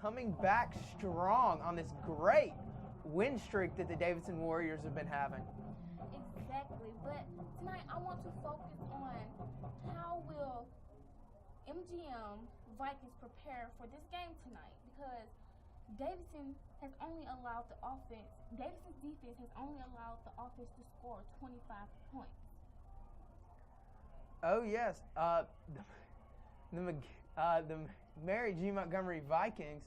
coming back strong on this great win streak that the Davidson Warriors have been having. Exactly, but tonight I want to focus on how will MGM Vikings prepare for this game tonight, because Davidson's defense has only allowed the offense to score 25 points. Oh yes, the Mary G. Montgomery Vikings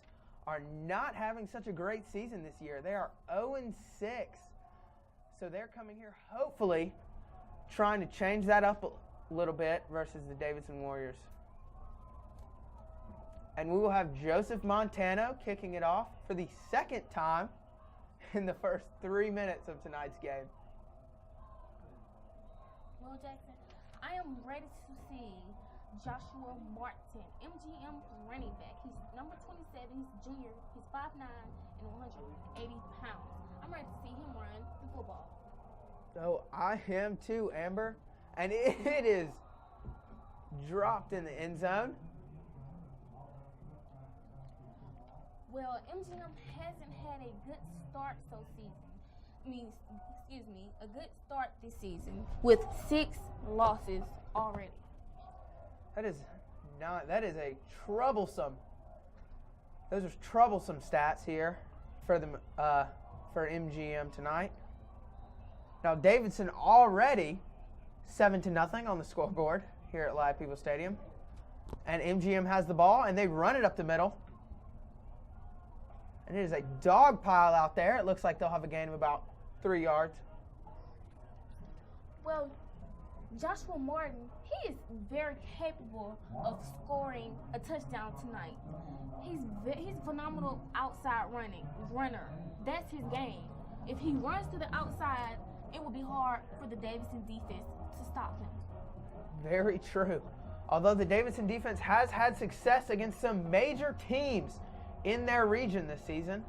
are not having such a great season this year. They are 0-6. So they're coming here hopefully trying to change that up a little bit versus the Davidson Warriors. And we will have Joseph Montano kicking it off for the second time in the first 3 minutes of tonight's game. Well, Jackson, I am ready to see Joshua Martin, MGM running back. He's number 27, he's a junior, he's 5'9" and 180 pounds. I'm ready to see him run the football. Oh, I am too, Amber. And it is dropped in the end zone. Well, MGM hasn't had a good start a good start this season with 6 losses already. Those are troublesome stats here for MGM tonight. Now Davidson already 7-0 on the scoreboard here at Live People Stadium. And MGM has the ball and they run it up the middle. And it is a dog pile out there. It looks like they'll have a gain of about 3 yards. Well, Joshua Martin, he is very capable of scoring a touchdown tonight. He's a phenomenal outside runner. That's his game. If he runs to the outside, it will be hard for the Davidson defense to stop him. Very true. Although the Davidson defense has had success against some major teams in their region this season.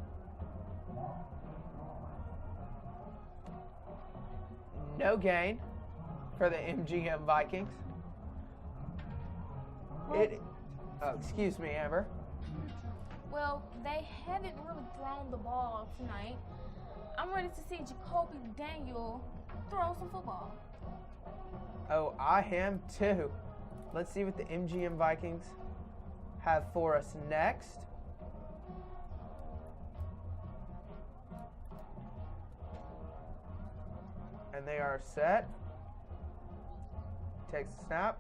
No gain for the MGM Vikings. Excuse me, Amber. Well, they haven't really thrown the ball tonight. I'm ready to see Jacoby Daniel throw some football. Oh, I am too. Let's see what the MGM Vikings have for us next. And they are set. Takes a snap.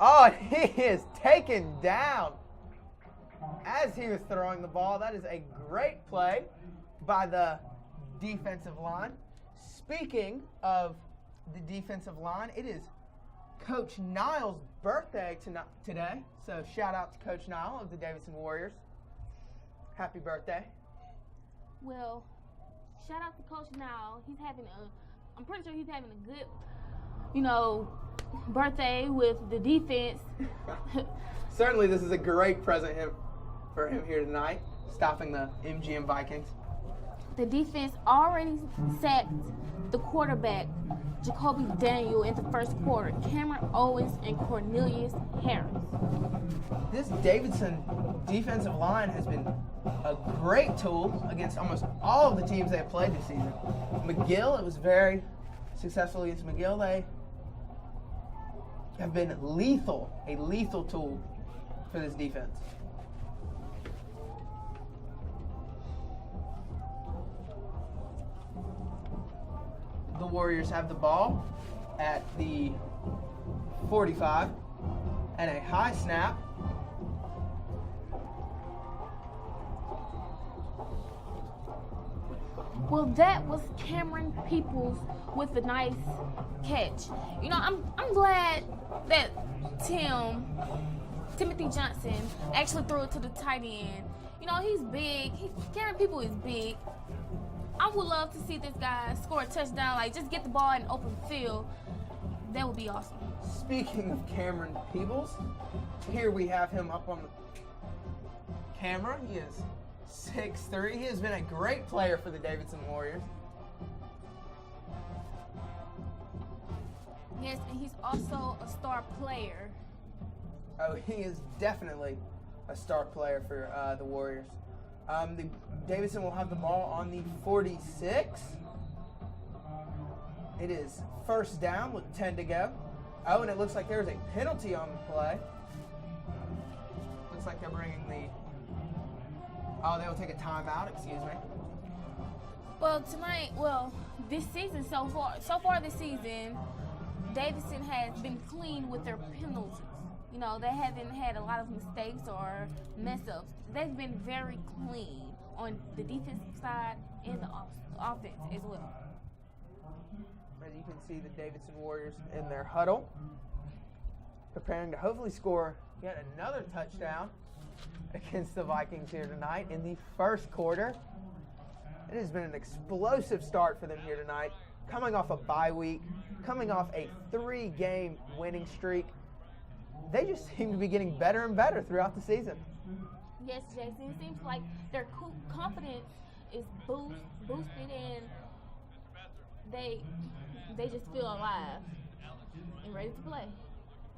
Oh, he is taken down as he was throwing the ball. That is a great play by the defensive line. Speaking of the defensive line, it is Coach Niles' birthday today. So shout out to Coach Niles of the Davidson Warriors. Happy birthday. Well, shout out to Coach Niles. I'm pretty sure he's having a good, birthday with the defense. Certainly this is a great present for him here tonight, stopping the MGM Vikings. The defense already sacked the quarterback, Jacoby Daniel, in the first quarter. Cameron Owens and Cornelius Harris. This Davidson defensive line has been a great tool against almost all of the teams they have played this season. McGill, it was very successful against McGill. They have been a lethal tool for this defense. The Warriors have the ball at the 45 and a high snap. Well, that was Cameron Peoples with a nice catch. I'm glad that Timothy Johnson actually threw it to the tight end. He's big. Cameron Peoples is big. I would love to see this guy score a touchdown, just get the ball in open field. That would be awesome. Speaking of Cameron Peoples, here we have him up on the camera. He is 6'3". He has been a great player for the Davidson Warriors. Yes, and he's also a star player. Oh, he is definitely a star player for the Warriors. The Davidson will have the ball on the 46. It is first down with 10 to go. Oh, and it looks like there's a penalty on the play. Looks like they're bringing the... Oh, they will take a timeout, excuse me. Well, this season so far this season, Davidson has been clean with their penalties. You know, they haven't had a lot of mistakes or mess-ups. They've been very clean on the defensive side and the offense as well. As you can see, the Davidson Warriors in their huddle, preparing to hopefully score yet another touchdown against the Vikings here tonight in the first quarter. It has been an explosive start for them here tonight, coming off a bye week, coming off a 3-game winning streak. They just seem to be getting better and better throughout the season. Yes, Jason. It seems like their confidence is boosted, and they just feel alive and ready to play.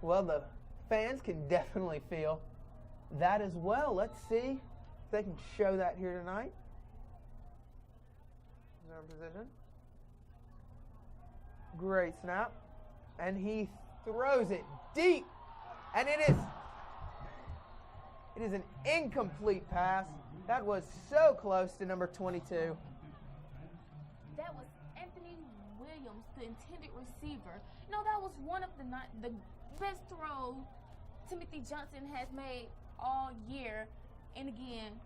Well, the fans can definitely feel that as well. Let's see if they can show that here tonight. They're in position. Great snap. And he throws it deep. And it is an incomplete pass. That was so close to number 22. That was Anthony Williams, the intended receiver. You know, that was one of the best throw Timothy Johnson has made all year. And again,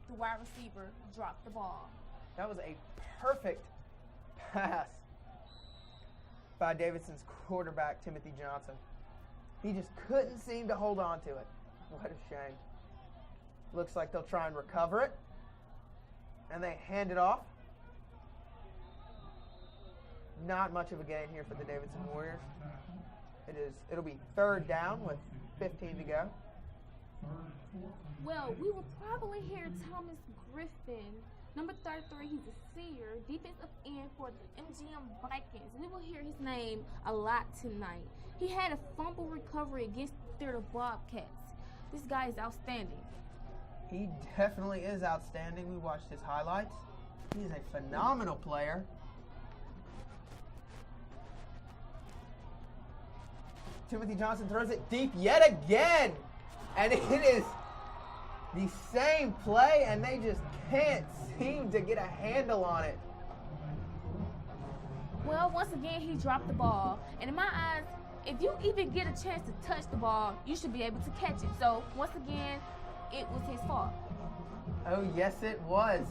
the wide receiver dropped the ball. That was a perfect pass by Davidson's quarterback, Timothy Johnson. He just couldn't seem to hold on to it. What a shame. Looks like they'll try and recover it. And they hand it off. Not much of a gain here for the Davidson Warriors. It'll be third down with 15 to go. Well, we will probably hear Thomas Griffin, number 33. He's a senior, defensive end for the MGM Vikings. We will hear his name a lot tonight. He had a fumble recovery against the Bobcats. This guy is outstanding. He definitely is outstanding. We watched his highlights. He is a phenomenal player. Timothy Johnson throws it deep yet again. And it is the same play, and they just can't seem to get a handle on it. Well, once again, he dropped the ball. And in my eyes, if you even get a chance to touch the ball, you should be able to catch it. So, once again, it was his fault. Oh, yes, it was.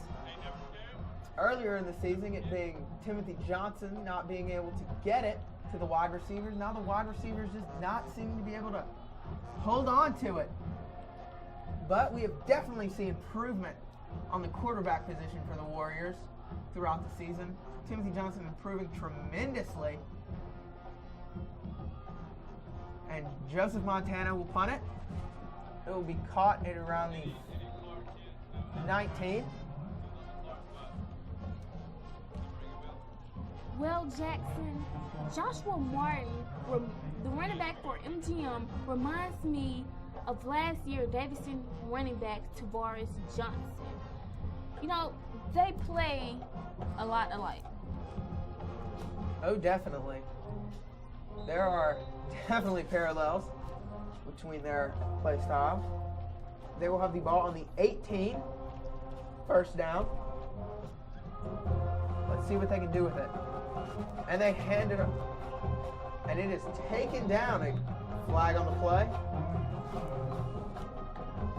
Earlier in the season, it being Timothy Johnson not being able to get it to the wide receivers. Now the wide receivers just not seeming to be able to hold on to it. But we have definitely seen improvement on the quarterback position for the Warriors throughout the season. Timothy Johnson improving tremendously. And Joseph Montana will punt it. It will be caught at around the 19. Well, Jackson, Joshua Martin, the running back for MGM, reminds me of last year Davidson running back Tavares Johnson. You know, they play a lot alike. Oh, definitely. There are definitely parallels between their play styles. They will have the ball on the 18, first down. Let's see what they can do with it. And they hand it up. And it is taken down. A flag on the play.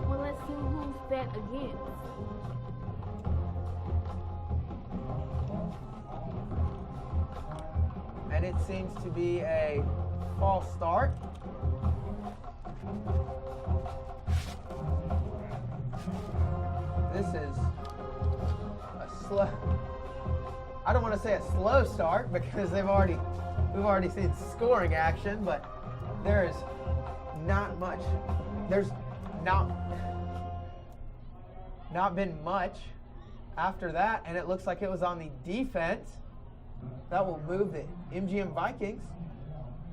Well, let's see who's that against. And it seems to be a false start. This is a slow... I don't want to say a slow start because we've already seen scoring action, but there is not much. There's not been much after that, and it looks like it was on the defense. That will move the MGM Vikings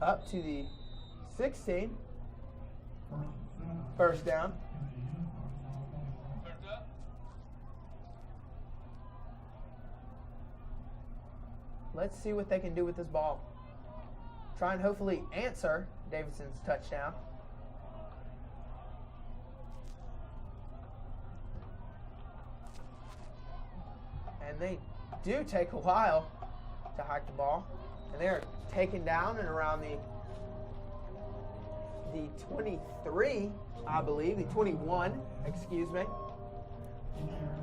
up to the 16. First down. Let's see what they can do with this ball. Try and hopefully answer Davidson's touchdown. And they do take a while to hike the ball. And they're taken down and around the 23, I believe, the 21, excuse me.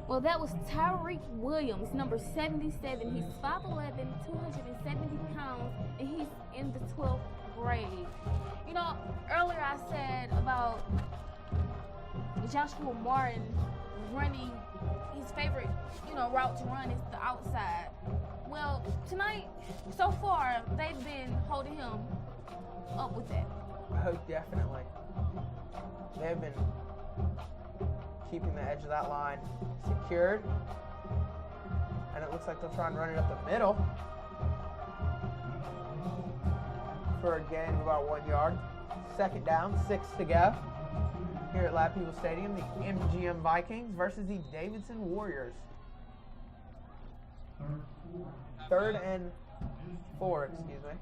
Well, that was Tyreek Williams, number 77. He's 5'11", 270 pounds, and he's in the 12th grade. You know, earlier I said about Joshua Martin running, his favorite, route to run is the outside. Well, tonight, so far, they've been holding him up with that. Oh, definitely. They've been keeping the edge of that line secured. And it looks like they'll try and run it up the middle for a gain of about 1 yard. Second down, 6 to go. Here at Lab People Stadium, the MGM Vikings versus the Davidson Warriors. 3rd and 4, excuse me.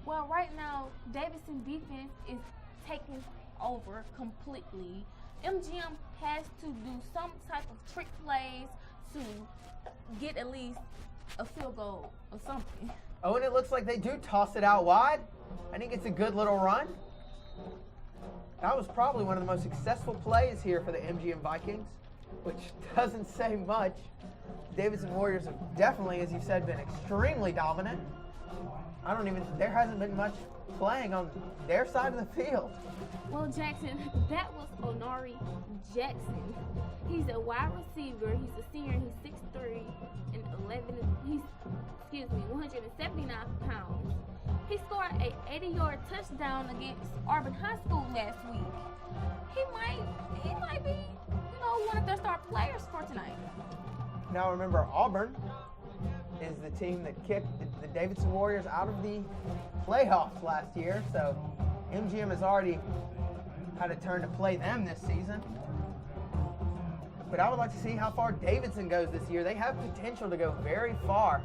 Well, right now, Davidson defense is taking over completely. MGM has to do some type of trick plays to get at least a field goal or something. Oh, and it looks like they do toss it out wide. I think it's a good little run. That was probably one of the most successful plays here for the MGM Vikings, which doesn't say much. Davidson Warriors have definitely, as you said, been extremely dominant. There hasn't been much playing on their side of the field. Well, Jackson, that was Onari Jackson. He's a wide receiver. He's a senior. He's 6'3" and 179 pounds. He scored a 80-yard touchdown against Auburn High School last week. He might be, one of their star players for tonight. Now remember, Auburn is the team that kicked the Davidson Warriors out of the playoffs last year, so MGM has already had a turn to play them this season. But I would like to see how far Davidson goes this year. They have potential to go very far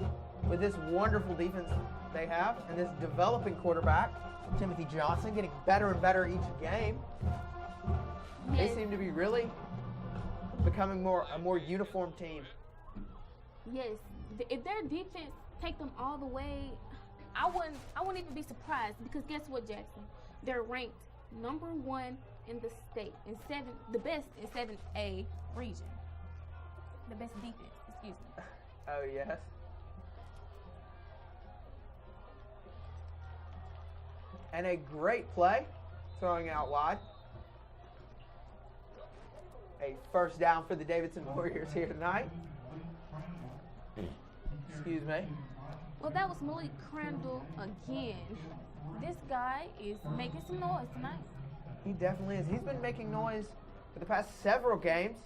with this wonderful defense they have and this developing quarterback, Timothy Johnson, getting better and better each game. They seem to be really becoming a more uniform team. Yes, if their defense take them all the way, I wouldn't even be surprised, because guess what, Jackson? They're ranked number 1 in the state, the best in 7A region. The best defense, excuse me. Oh, yes. And a great play, throwing out wide. A first down for the Davidson Warriors here tonight. Excuse me. Well, that was Malik Crandall again. This guy is making some noise tonight. He definitely is. He's been making noise for the past several games.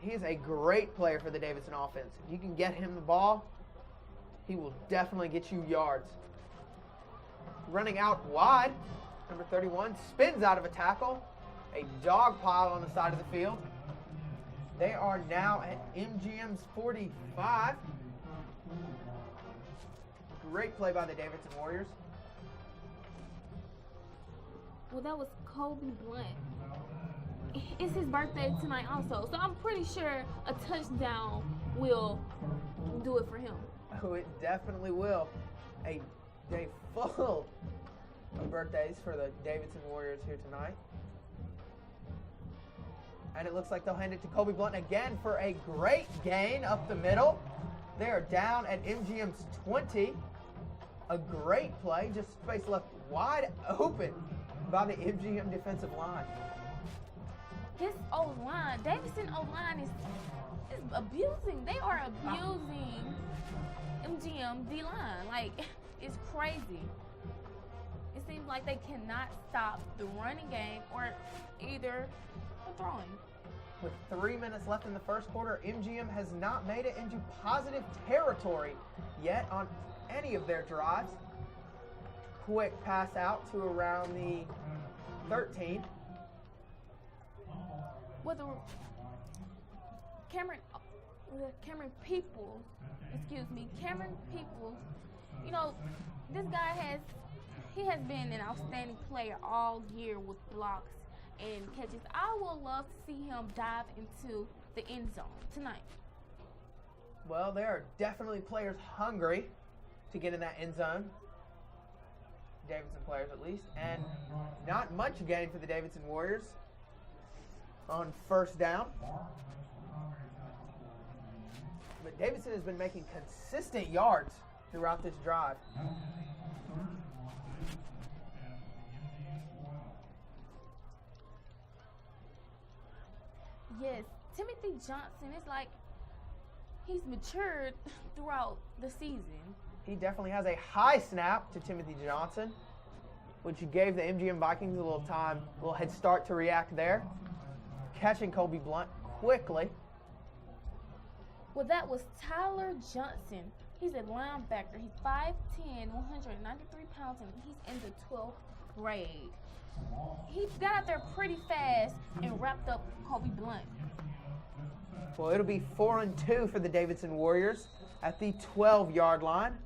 He is a great player for the Davidson offense. If you can get him the ball, he will definitely get you yards. Running out wide, number 31 spins out of a tackle. A dog pile on the side of the field. They are now at MGM's 45. Great play by the Davidson Warriors. Well, that was Kobe Blunt. It's his birthday tonight also, so I'm pretty sure a touchdown will do it for him. Oh, it definitely will. A day full of birthdays for the Davidson Warriors here tonight. And it looks like they'll hand it to Kobe Blunt again for a great gain up the middle. They are down at MGM's 20. A great play, just space left wide open by the MGM defensive line. His O-line, Davidson O-line is abusing. They are abusing MGM D-line. Like, it's crazy. It seems like they cannot stop the running game or either the throwing. With 3 minutes left in the first quarter, MGM has not made it into positive territory yet on any of their drives. Quick pass out to around the 13. Cameron Peoples, you know, this guy has been an outstanding player all year with blocks and catches. I would love to see him dive into the end zone tonight. Well, there are definitely players hungry to get in that end zone. Davidson players at least. And not much gain for the Davidson Warriors on first down. But Davidson has been making consistent yards throughout this drive. Yes, Timothy Johnson is like he's matured throughout the season. He definitely has a high snap to Timothy Johnson, which gave the MGM Vikings a little head start to react there. Catching Colby Blunt quickly. Well, that was Tyler Johnson. He's a linebacker. He's 5'10", 193 pounds, and he's in the 12th grade. He got out there pretty fast and wrapped up Colby Blunt. Well, it'll be 4-2 for the Davidson Warriors at the 12-yard line.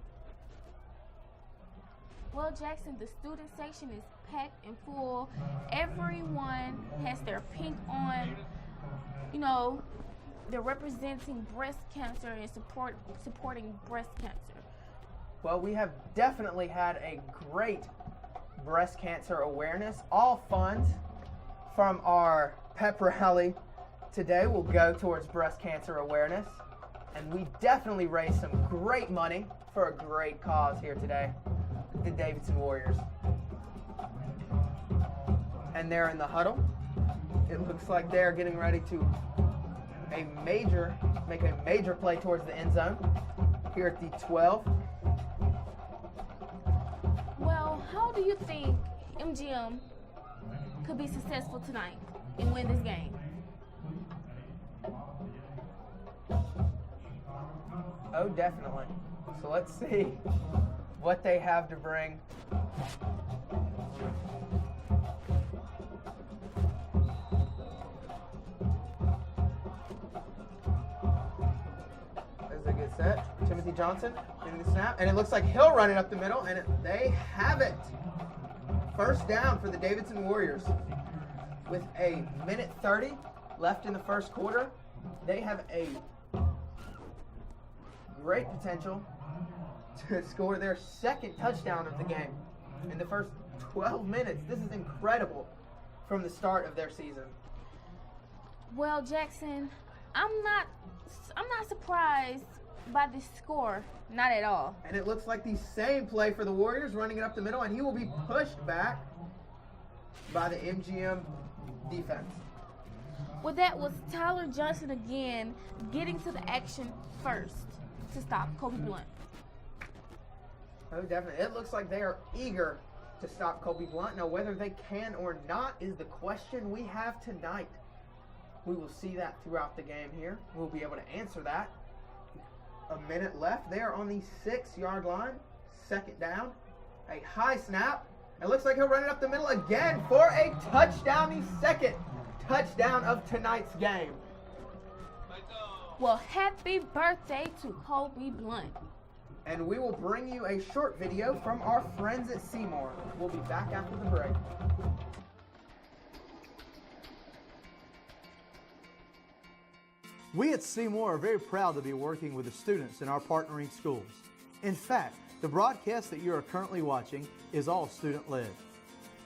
Well, Jackson, the student section is packed and full. Everyone has their pink on. You know, they're representing breast cancer and supporting breast cancer. Well, we have definitely had a great breast cancer awareness. All funds from our pep rally today will go towards breast cancer awareness. And we definitely raised some great money for a great cause here today, the Davidson Warriors. And they're in the huddle. It looks like they're getting ready to make a major play towards the end zone here at the 12. Well, how do you think MGM could be successful tonight and win this game? Oh, definitely. So let's see what they have to bring. There's a good set. Timothy Johnson getting the snap, and it looks like he'll run it up the middle, and they have it. First down for the Davidson Warriors. With a minute 30 left in the first quarter, they have a great potential to score their second touchdown of the game in the first 12 minutes. This is incredible from the start of their season. Well, Jackson, I'm not surprised by this score, not at all. And it looks like the same play for the Warriors, running it up the middle, and he will be pushed back by the MGM defense. Well, that was Tyler Johnson again getting to the action first to stop Colby Blunt. Oh, definitely. It looks like they are eager to stop Colby Blunt. Now, whether they can or not is the question we have tonight. We will see that throughout the game here. We'll be able to answer that. A minute left. They are on the 6-yard line. Second down. A high snap. It looks like he'll run it up the middle again for a touchdown. The second touchdown of tonight's game. Well, happy birthday to Colby Blunt. And we will bring you a short video from our friends at Seymour. We'll be back after the break. We at Seymour are very proud to be working with the students in our partnering schools. In fact, the broadcast that you are currently watching is all student-led.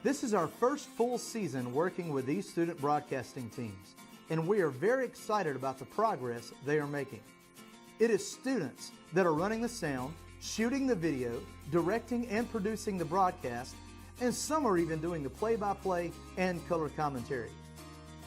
This is our first full season working with these student broadcasting teams, and we are very excited about the progress they are making. It is students that are running the sound, shooting the video, directing and producing the broadcast, and some are even doing the play-by-play and color commentary.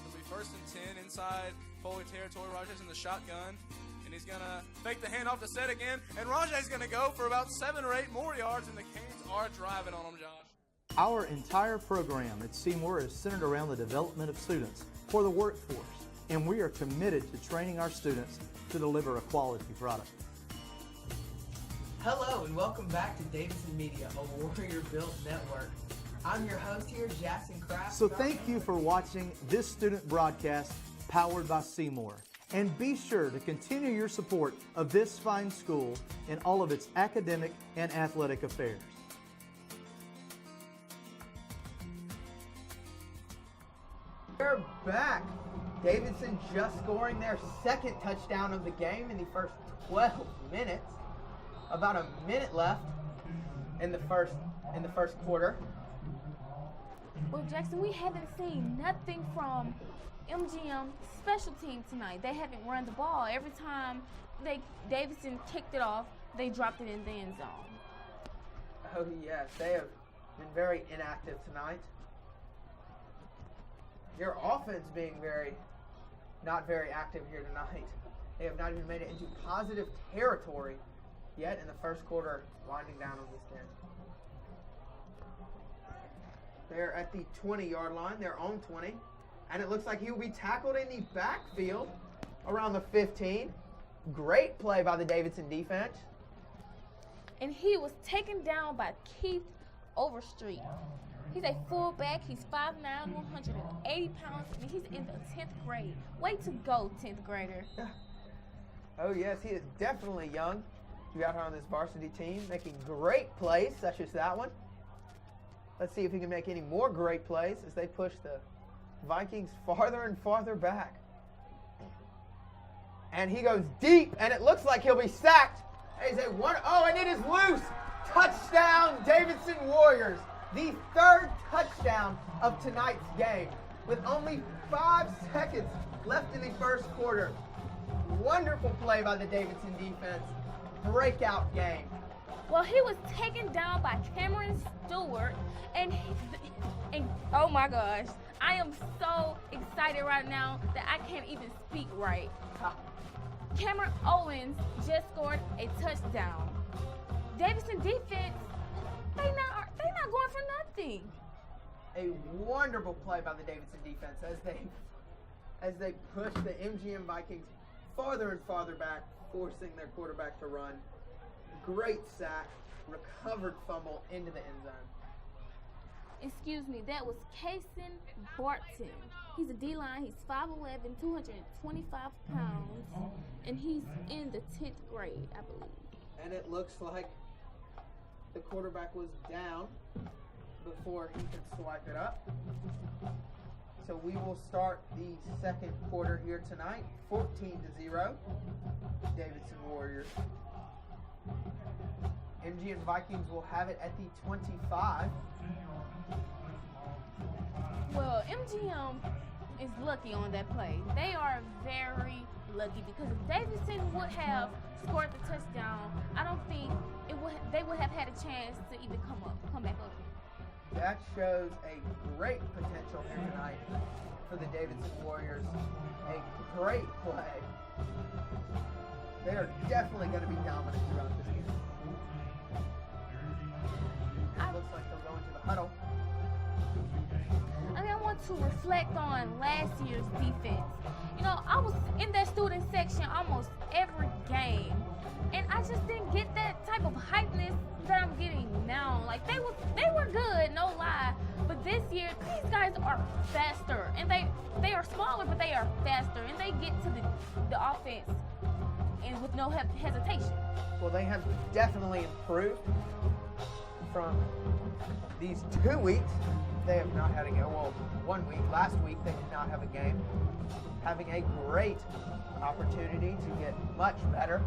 It'll be 1st and 10 inside Foley territory. Rajay's in the shotgun, and he's going to fake the handoff to Set again, and Rajay's going to go for about 7 or 8 more yards, and the Canes are driving on him, Josh. Our entire program at Seymour is centered around the development of students for the workforce, and we are committed to training our students to deliver a quality product. Hello and welcome back to Davidson Media, a Warrior-built network. I'm your host here, Jackson Kraft. So thank you for watching this student broadcast powered by Seymour. And be sure to continue your support of this fine school in all of its academic and athletic affairs. We're back. Davidson just scoring their second touchdown of the game in the first 12 minutes. About a minute left in the first quarter. Well, Jackson, we haven't seen nothing from MGM special team tonight. They haven't run the ball. Every time Davidson kicked it off, they dropped it in the end zone. Oh yes, they have been very inactive tonight. Their offense being not very active here tonight. They have not even made it into positive territory yet in the first quarter, winding down on this game. They're at the 20-yard line, their own 20. And it looks like he will be tackled in the backfield around the 15. Great play by the Davidson defense. And he was taken down by Keith Overstreet. He's a fullback. He's 5'9", 180 pounds, and he's in the 10th grade. Way to go, 10th grader. Oh, yes, he is definitely young to be out here on this varsity team, making great plays such as that one. Let's see if he can make any more great plays as they push the Vikings farther and farther back. And he goes deep, and it looks like he'll be sacked. And it is loose. Touchdown, Davidson Warriors. The third touchdown of tonight's game with only 5 seconds left in the first quarter. Wonderful play by the Davidson defense. Breakout game. Well, he was taken down by Cameron Stewart, and oh my gosh, I am so excited right now that I can't even speak right. Cameron Owens just scored a touchdown. Davidson defense, they not going for nothing. A wonderful play by the Davidson defense as they push the MGM Vikings farther and farther back, forcing their quarterback to run. Great sack, recovered fumble into the end zone. Excuse me, that was Kason Barton. He's a D-line. He's 5'11", 225 pounds, and he's in the 10th grade, I believe. And it looks like the quarterback was down before he could swipe it up. So we will start the second quarter here tonight, 14-0, Davidson Warriors. MGM Vikings will have it at the 25. Well, MGM is lucky on that play. They are very lucky because if Davidson would have scored the touchdown, I don't think they would have had a chance to even come back up. That shows a great potential here tonight for the Davidson Warriors. A great play. They are definitely going to be dominant throughout this game. It looks like they'll go into the huddle. I want to reflect on last year's defense. You know, I was in that student section almost every game, and I just didn't get that type of hypeness that I'm getting now. Like, they were good, no lie, but this year these guys are faster, and they are smaller, but they are faster, and they get to the offense and with no hesitation. Well, they have definitely improved from these 2 weeks. They have not had a game. Well, 1 week. Last week they did not have a game. Having a great opportunity to get much better.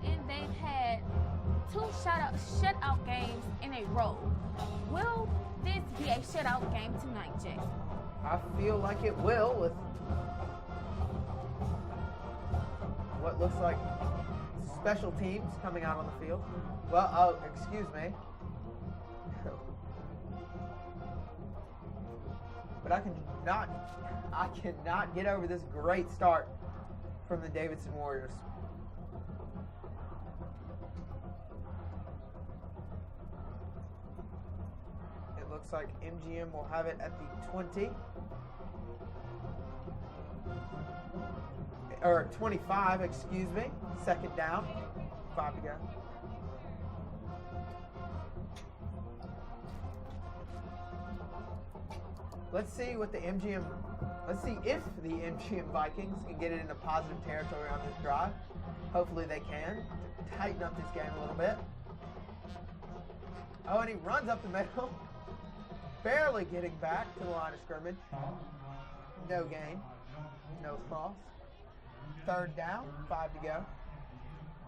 And they've had 2 shutout games in a row. Will this be a shutout game tonight, Jackson? I feel like it will, with what looks like special teams coming out on the field. Well, excuse me. But I cannot get over this great start from the Davidson Warriors. It looks like MGM will have it at the 20. Or 25, excuse me. Second down. 5 to go. Let's see what the MGM Let's see if the MGM Vikings can get it into positive territory on this drive. Hopefully they can to tighten up this game a little bit. Oh, and he runs up the middle. Barely getting back to the line of scrimmage. No gain. No cross. Third down, 5 to go.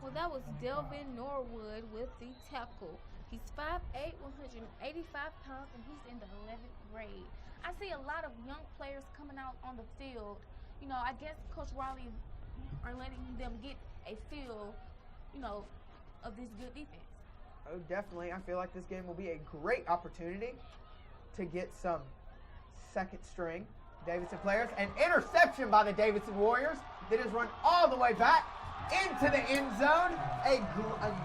Well, that was Delvin Norwood with the tackle. He's 5'8", 185 pounds, and he's in the 11th grade. I see a lot of young players coming out on the field. You know, I guess Coach Riley are letting them get a feel, you know, of this good defense. Oh, definitely. I feel like this game will be a great opportunity to get some second string Davidson players. An interception by the Davidson Warriors that is run all the way back into the end zone.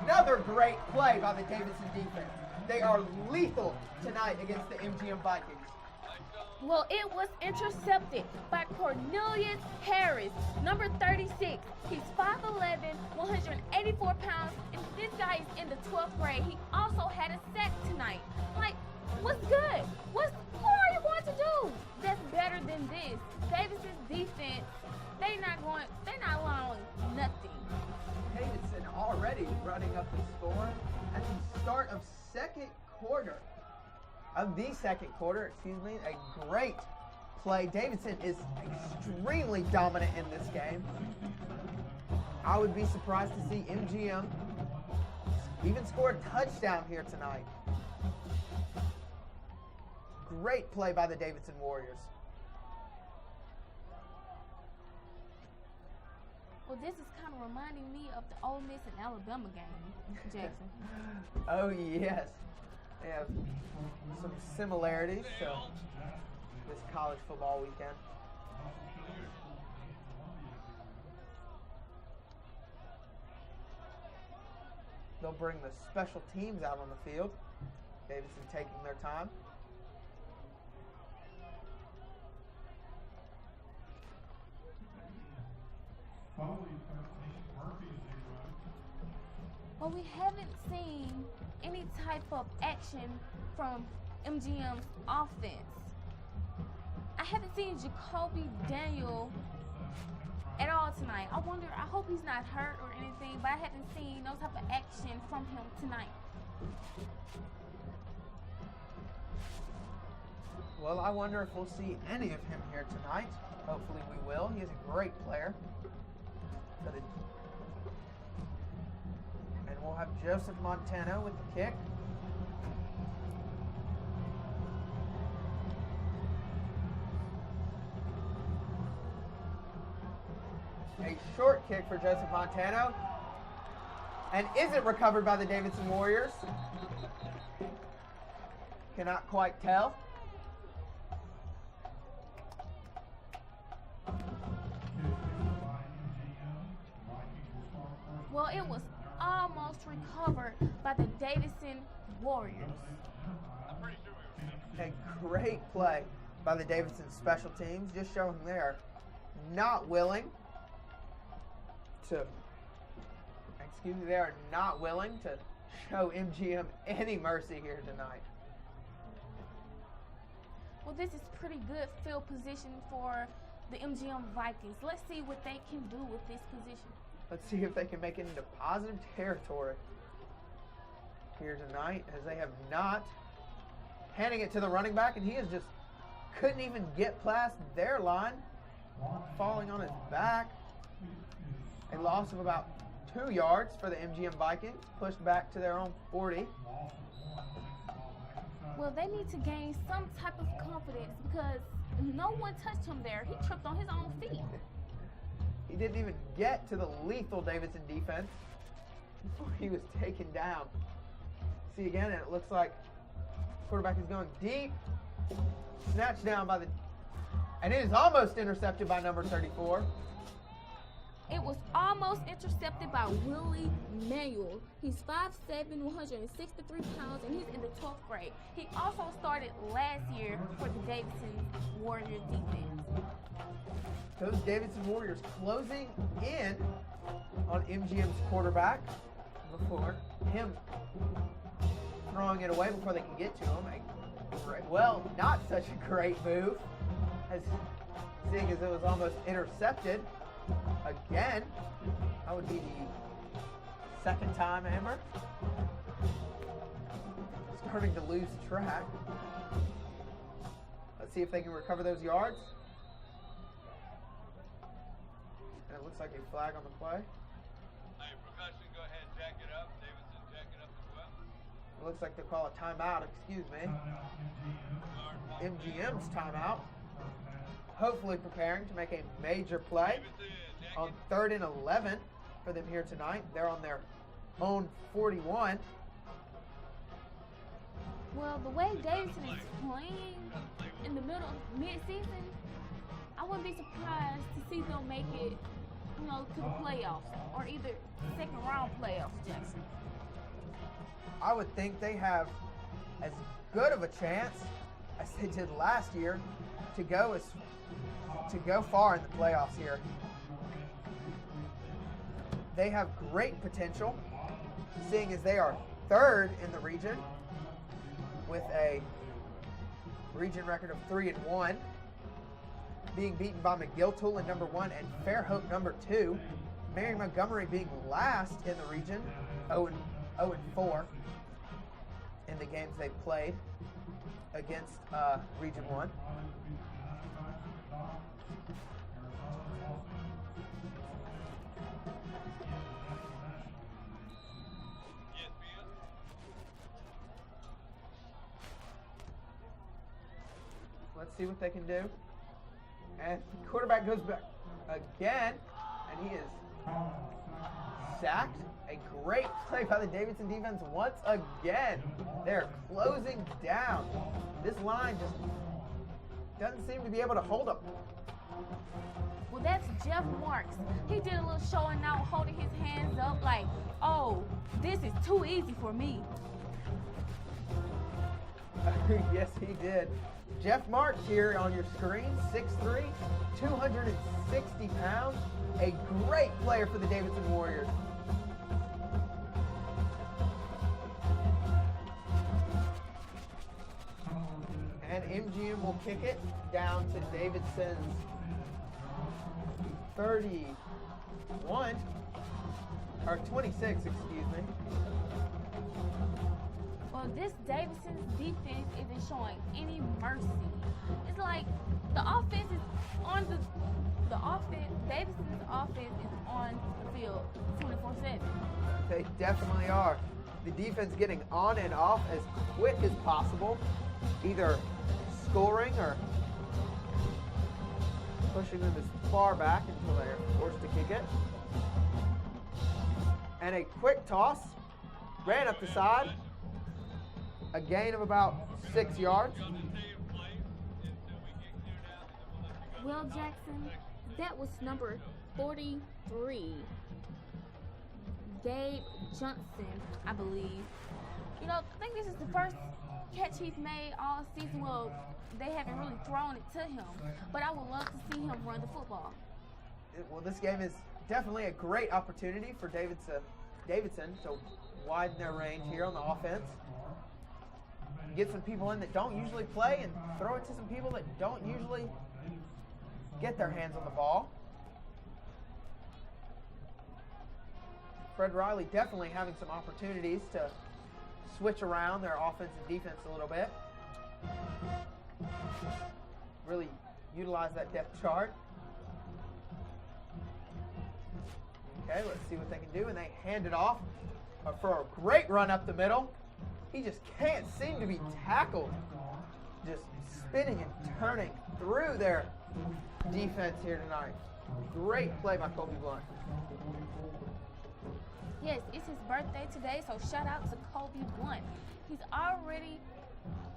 Another great play by the Davidson defense. They are lethal tonight against the MGM Vikings. Well, it was intercepted by Cornelius Harris, number 36. He's 5'11", 184 pounds, and this guy is in the 12th grade. He also had a sack tonight. Like, what's good? What are you going to do that's better than this? Davidson's defense, they're not allowing nothing. Davidson already running up the score at the start of the second quarter. A great play. Davidson is extremely dominant in this game. I would be surprised to see MGM even score a touchdown here tonight. Great play by the Davidson Warriors. Well, this is kind of reminding me of the Ole Miss and Alabama game, Jackson. Oh, yes. They have some similarities to this college football weekend. They'll bring the special teams out on the field. Davidson taking their time. Well, we haven't seen any type of action from MGM's offense. I haven't seen Jacoby Daniel at all tonight. I hope he's not hurt or anything, but I haven't seen no type of action from him tonight. Well, I wonder if we'll see any of him here tonight. Hopefully we will. He is a great player. And we'll have Joseph Montano with the kick. A short kick for Joseph Montano. And is it recovered by the Davidson Warriors? Cannot quite tell. Well, it was almost recovered by the Davidson Warriors. A great play by the Davidson special teams, just showing they are not willing to, they are not willing to show MGM any mercy here tonight. Well, this is pretty good field position for the MGM Vikings. Let's see what they can do with this position. Let's see if they can make it into positive territory here tonight, as they have not. Handing it to the running back, and he is just couldn't even get past their line. Falling on his back. A loss of about 2 yards for the MGM Vikings, pushed back to their own 40. Well, they need to gain some type of confidence because no one touched him there. He tripped on his own feet. He didn't even get to the lethal Davidson defense before he was taken down. See again, and it looks like quarterback is going deep. Snatched down by and it is almost intercepted by number 34. It was almost intercepted by Willie Manuel. He's 5'7", 163 pounds, and he's in the 12th grade. He also started last year for the Davidson Warriors defense. Those Davidson Warriors closing in on MGM's quarterback before him throwing it away before they can get to him. Well, not such a great move, as seeing as it was almost intercepted again. That would be the second time, Amber. Starting to lose track. Let's see if they can recover those yards. And it looks like a flag on the play. Hey, percussion, go ahead and jack it up. Davidson, jack it up as well. It looks like they call a timeout, excuse me. MGM's timeout. Hopefully preparing to make a major play on 3rd and 11 for them here tonight. They're on their own 41. Well, the way Davidson is playing in the mid-season, I wouldn't be surprised to see them make it, to the playoffs or either second round playoffs, Jackson. I would think they have as good of a chance as they did last year to go far in the playoffs here. They have great potential, seeing as they are 3rd in the region with a region record of 3-1, being beaten by McGill-Tulin number 1 and Fairhope number 2. Mary Montgomery being last in the region, 0-4 in the games they played against Region 1. Let's see what they can do. And the quarterback goes back again, and he is sacked. A great play by the Davidson defense once again. They're closing down. This line just doesn't seem to be able to hold them. Well, that's Jeff Marks. He did a little showing out, holding his hands up like, oh, this is too easy for me. Yes, he did. Jeff Marks here on your screen, 6'3", 260 pounds. A great player for the Davidson Warriors. And MGM will kick it down to Davidson's 31, or 26, excuse me. Well, this Davidson's defense isn't showing any mercy. It's like the offense is on the offense. Davidson's offense is on the field 24/7. They definitely are. The defense getting on and off as quick as possible, either scoring or pushing them as far back until they're forced to kick it. And a quick toss, ran up the side. A gain of about 6 yards. Well, Jackson, that was number 43, Gabe Johnson, I believe. I think this is the first catch he's made all season. Well, they haven't really thrown it to him, but I would love to see him run the football. Well, this game is definitely a great opportunity for Davidson to widen their range here on the offense. Get some people in that don't usually play and throw it to some people that don't usually get their hands on the ball. Fred Riley definitely having some opportunities to switch around their offense and defense a little bit. Really utilize that depth chart. Okay, let's see what they can do. And they hand it off for a great run up the middle. He just can't seem to be tackled. Just spinning and turning through their defense here tonight. Great play by Colby Blunt. Yes, it's his birthday today, so shout out to Colby Blunt. He's already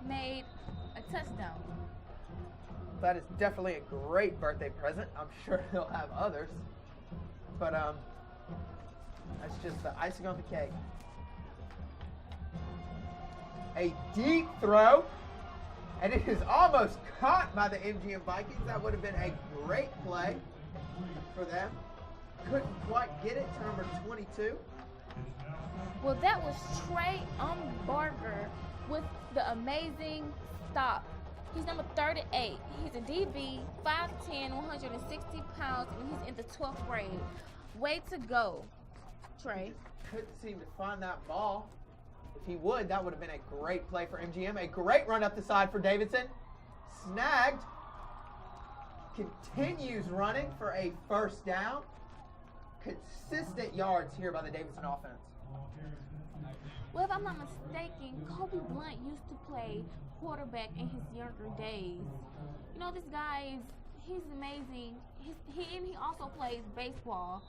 made a touchdown. That is definitely a great birthday present. I'm sure he'll have others. But that's just the icing on the cake. A deep throw, and it is almost caught by the MGM Vikings. That would have been a great play for them. Couldn't quite get it to number 22. Well, that was Trey Umbarger with the amazing stop He's number 38. He's a DB, 5'10", 160 pounds, and he's in the 12th grade. Way to go, Trey. Couldn't seem to find that ball. If he would, that would have been a great play for MGM. A great run up the side for Davidson. Snagged. Continues running for a first down. Consistent yards here by the Davidson offense. Well, if I'm not mistaken, Kobe Blunt used to play quarterback in his younger days. You know, this guy he's amazing. He also plays baseball.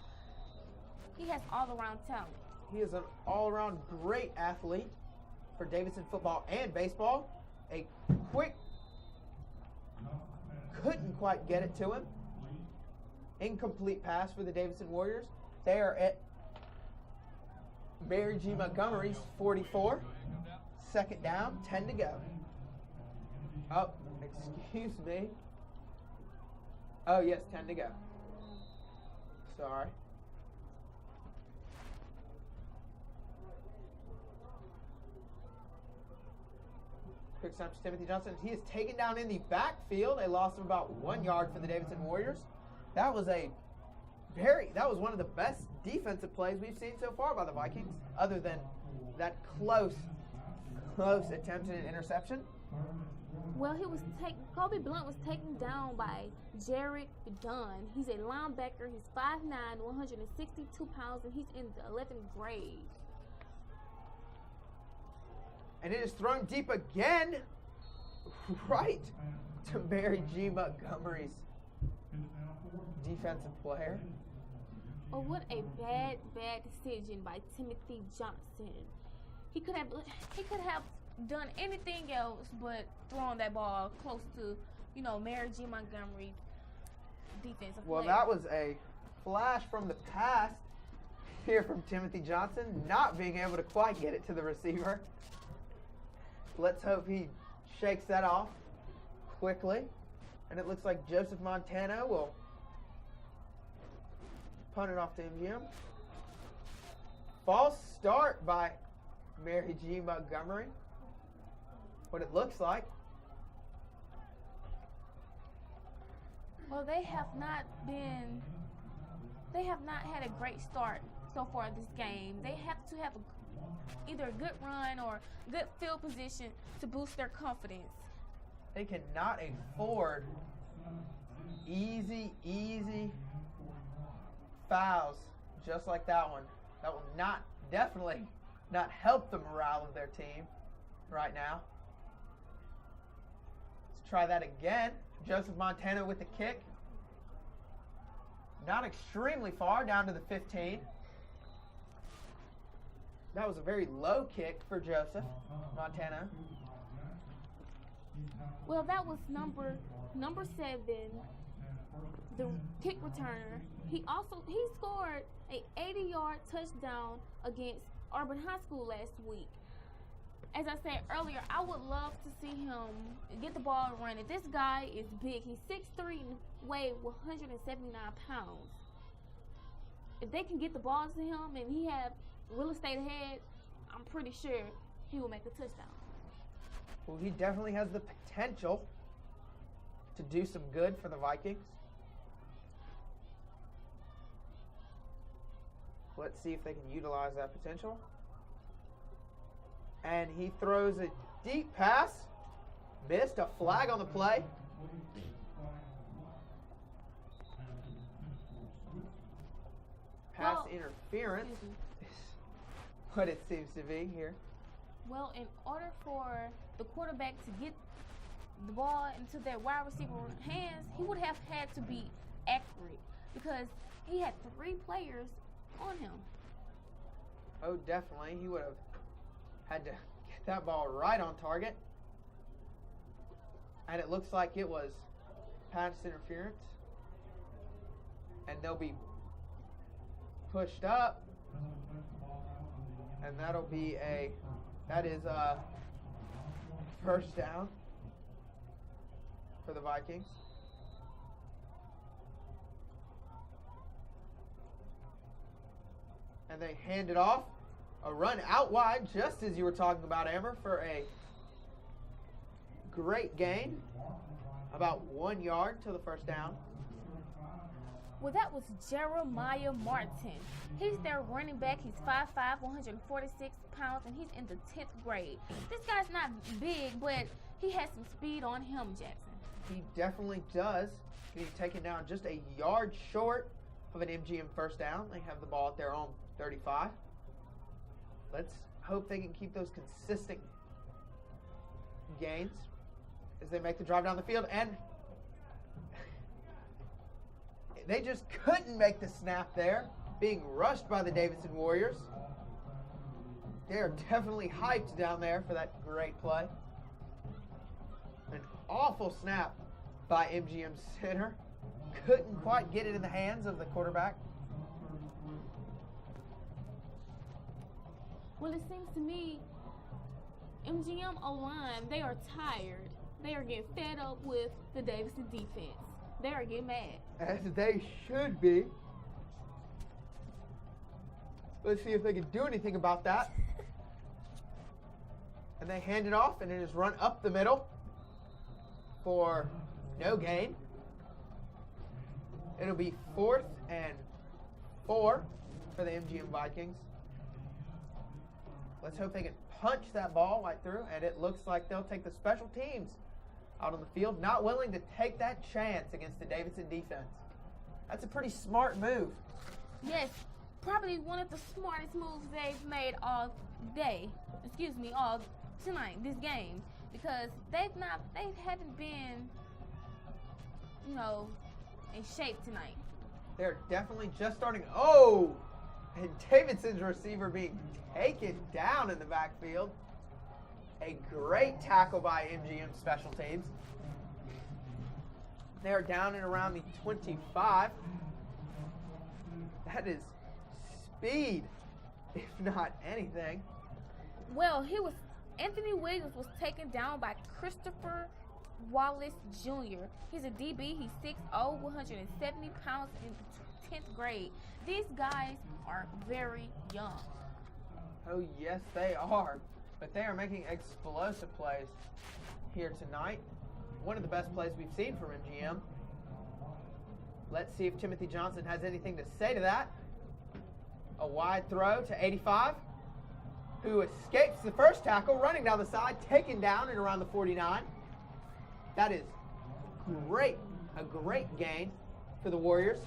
He has all-around talent. He is an all-around great athlete for Davidson football and baseball. A quick, couldn't quite get it to him. Incomplete pass for the Davidson Warriors. They are at Mary G. Montgomery's 44. Second down, 10 to go. Oh, excuse me. Oh, yes, 10 to go. Sorry. Quick snap to Timothy Johnson. He is taken down in the backfield. A loss of about 1 yard for the Davidson Warriors. That was one of the best defensive plays we've seen so far by the Vikings, other than that close attempt at an interception. Well, Kobe Blunt was taken down by Jared Dunn. He's a linebacker. He's 5'9", 162 pounds, and he's in the 11th grade. And it is thrown deep again, right to Mary G. Montgomery's defensive player. Oh, what a bad decision by Timothy Johnson. He could have done anything else but thrown that ball close to, Mary G. Montgomery's defensive player. Well, that was a flash from the past here from Timothy Johnson, not being able to quite get it to the receiver. Let's hope he shakes that off quickly. And it looks like Joseph Montana will punt it off to MGM. False start by Mary G. Montgomery. What it looks like. Well, they have not had a great start so far this game. They have to have either a good run or good field position to boost their confidence. They cannot afford easy fouls just like that one. That will definitely not help the morale of their team right now. Let's try that again. Joseph Montana with the kick. Not extremely far, down to the 15. That was a very low kick for Joseph Montana. Well, that was number 7, the kick returner. He scored a 80-yard touchdown against Auburn High School last week. As I said earlier, I would love to see him get the ball running. This guy is big. He's 6'3" and weighs 179 pounds. If they can get the ball to him and he have real estate ahead, I'm pretty sure he will make a touchdown. Well, he definitely has the potential to do some good for the Vikings. Let's see if they can utilize that potential. And he throws a deep pass. Missed. A flag on the play. Pass interference is what it seems to be here. Well, in order for the quarterback to get the ball into their wide receiver hands, he would have had to be accurate because he had 3 players on him. Oh, definitely. He would have had to get that ball right on target. And it looks like it was pass interference. And they'll be pushed up. And that is a first down for the Vikings. And they hand it off. A run out wide, just as you were talking about, Amber, for a great gain, about 1 yard to the first down. Well, that was Jeremiah Martin. He's their running back. He's 5'5", 146 pounds, and he's in the 10th grade. This guy's not big, but he has some speed on him, Jackson. He definitely does. He's taken down just a yard short of an MGM first down. They have the ball at their own 35. Let's hope they can keep those consistent gains as they make the drive down the field. And they just couldn't make the snap there, being rushed by the Davidson Warriors. They are definitely hyped down there for that great play. An awful snap by MGM center. Couldn't quite get it in the hands of the quarterback. Well, it seems to me MGM O-line, they are tired. They are getting fed up with the Davidson defense. They are getting mad. As they should be. Let's see if they can do anything about that. And they hand it off, and it is run up the middle for no gain. It'll be 4th and 4 for the MGM Vikings. Let's hope they can punch that ball right through, and it looks like they'll take the special teams out on the field, not willing to take that chance against the Davidson defense. That's a pretty smart move. Yes, probably one of the smartest moves they've made all day. All tonight, this game, because they haven't been, in shape tonight. They're definitely just starting. Oh, and Davidson's receiver being taken down in the backfield. A great tackle by MGM special teams. They're down and around the 25. That is speed, if not anything. Well, Anthony Williams was taken down by Christopher Wallace Jr. He's a DB. He's 6'0", 170 pounds in the 10th grade. These guys are very young. Oh, yes, they are. But they are making explosive plays here tonight. One of the best plays we've seen from MGM. Let's see if Timothy Johnson has anything to say to that. A wide throw to 85, who escapes the first tackle, running down the side, taken down at around the 49. That is great, a great gain for the Warriors.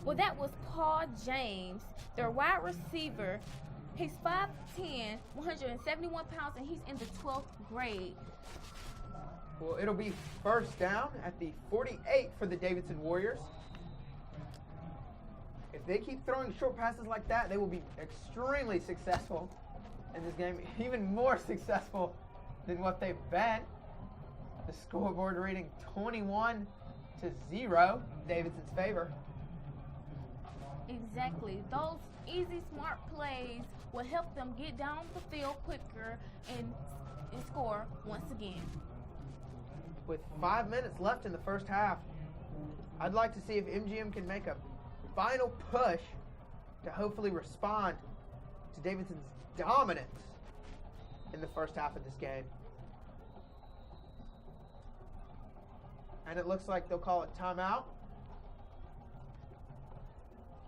Well, that was Paul James, their wide receiver. He's 5'10", 171 pounds, and he's in the 12th grade. Well, it'll be first down at the 48 for the Davidson Warriors. If they keep throwing short passes like that, they will be extremely successful in this game, even more successful than what they've been. The scoreboard reading 21-0, Davidson's favor. Exactly. Those easy, smart plays will help them get down the field quicker and score once again. With 5 minutes left in the first half, I'd like to see if MGM can make a final push to hopefully respond to Davidson's dominance in the first half of this game. And it looks like they'll call a timeout.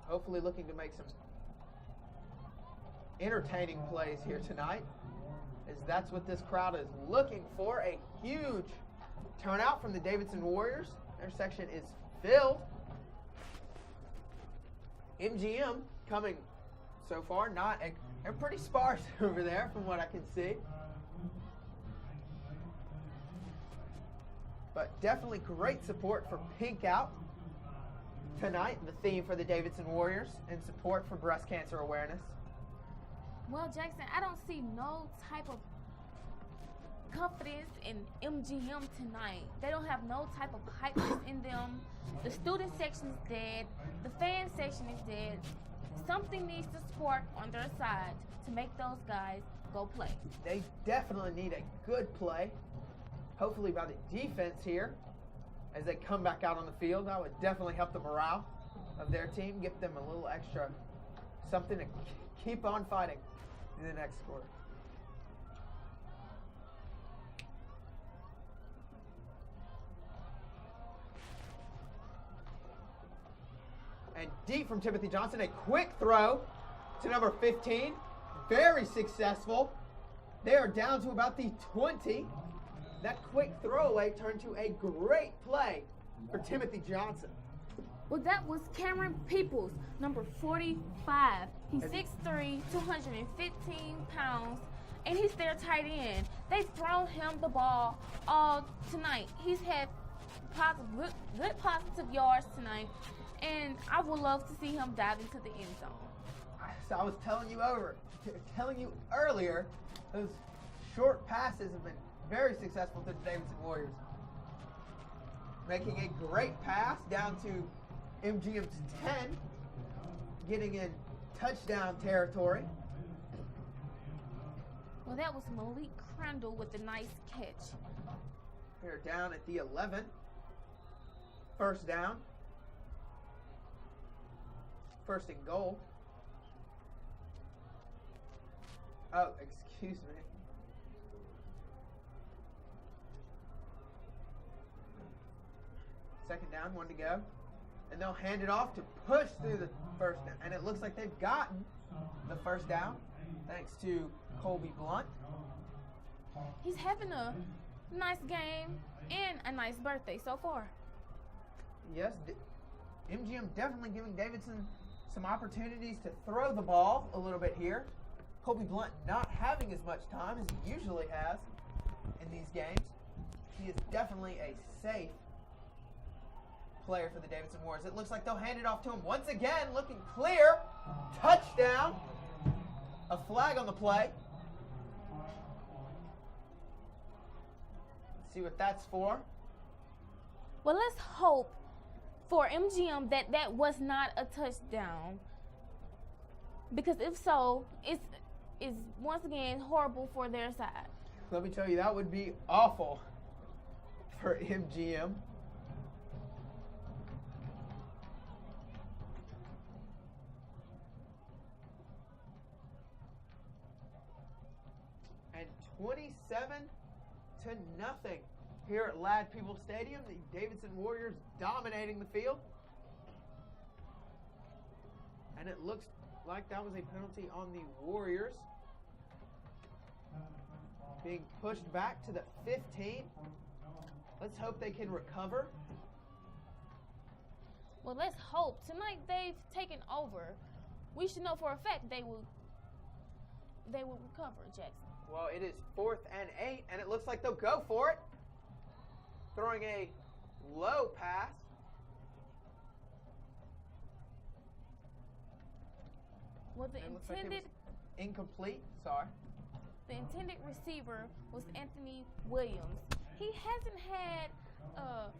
Hopefully looking to make some entertaining plays here tonight, as that's what this crowd is looking for. A huge turnout from the Davidson Warriors. Their section is filled. MGM coming so far, they're pretty sparse over there from what I can see. But definitely great support for Pink Out tonight, the theme for the Davidson Warriors, and support for breast cancer awareness. Well, Jackson, I don't see no type of confidence in MGM tonight. They don't have no type of hypeness in them. The student section is dead. The fan section is dead. Something needs to spark on their side to make those guys go play. They definitely need a good play, hopefully by the defense here, as they come back out on the field. That would definitely help the morale of their team, give them a little extra something to keep on fighting in the next quarter. And deep from Timothy Johnson, a quick throw to number 15. Very successful. They are down to about the 20. That quick throwaway turned to a great play for Timothy Johnson. Well, that was Cameron Peoples, number 45. He's 6'3", 215 pounds, and he's their tight end. They've thrown him the ball all tonight. He's had good positive yards tonight, and I would love to see him dive into the end zone. So I was telling you earlier, those short passes have been very successful to the Davidson Warriors. Making a great pass down to MGM's 10, getting in touchdown territory. Well, that was Malik Crandall with a nice catch. They're down at the 11. First down. First and goal. Oh, excuse me. Second down, one to go. And they'll hand it off to push through the first down. And it looks like they've gotten the first down thanks to Colby Blunt. He's having a nice game and a nice birthday so far. Yes, MGM definitely giving Davidson some opportunities to throw the ball a little bit here. Colby Blunt not having as much time as he usually has in these games. He is definitely a safe player for the Davidson Warriors. It looks like they'll hand it off to him once again, looking clear. Touchdown. A flag on the play. Let's see what that's for. Well, let's hope for MGM that that was not a touchdown, because if so, it's once again horrible for their side. Let me tell you, that would be awful for MGM. And 27-0 here at Ladd People Stadium. The Davidson Warriors dominating the field. And it looks like that was a penalty on the Warriors. Being pushed back to the 15. Let's hope they can recover. Well, let's hope. Tonight they've taken over. We should know for a fact they will recover, Jackson. Well, it is 4th and 8, and it looks like they'll go for it. Throwing a low pass. Well, the It looks like it intended was incomplete. Sorry. The intended receiver was Anthony Williams. He hasn't had a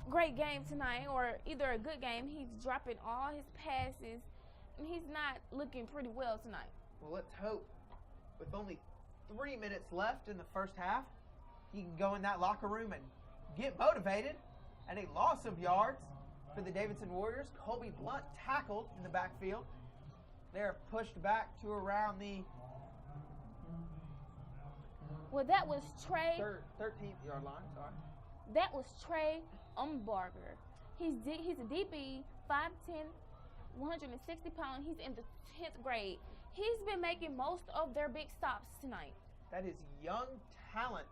great game tonight, or either a good game. He's dropping all his passes, and he's not looking pretty well tonight. Well, let's hope with only 3 minutes left in the first half, he can go in that locker room and get motivated. And a loss of yards for the Davidson Warriors. Colby Blunt tackled in the backfield. They're pushed back to around the That was Trey. 13th-yard line. Sorry. That was Trey Umbarger. He's a DB, 5'10", 160 pounds. He's in the 10th grade. He's been making most of their big stops tonight. That is young talent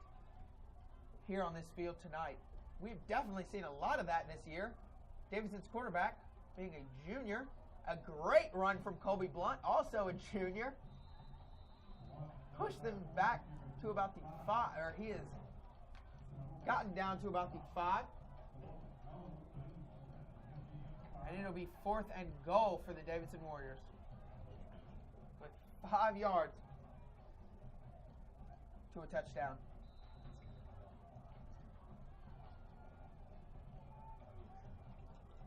here on this field tonight. We've definitely seen a lot of that this year. Davidson's quarterback being a junior. A great run from Colby Blunt, also a junior. Pushed them back to about the 5, or he has gotten down to about the 5. And it'll be 4th and goal for the Davidson Warriors. With 5 yards to a touchdown.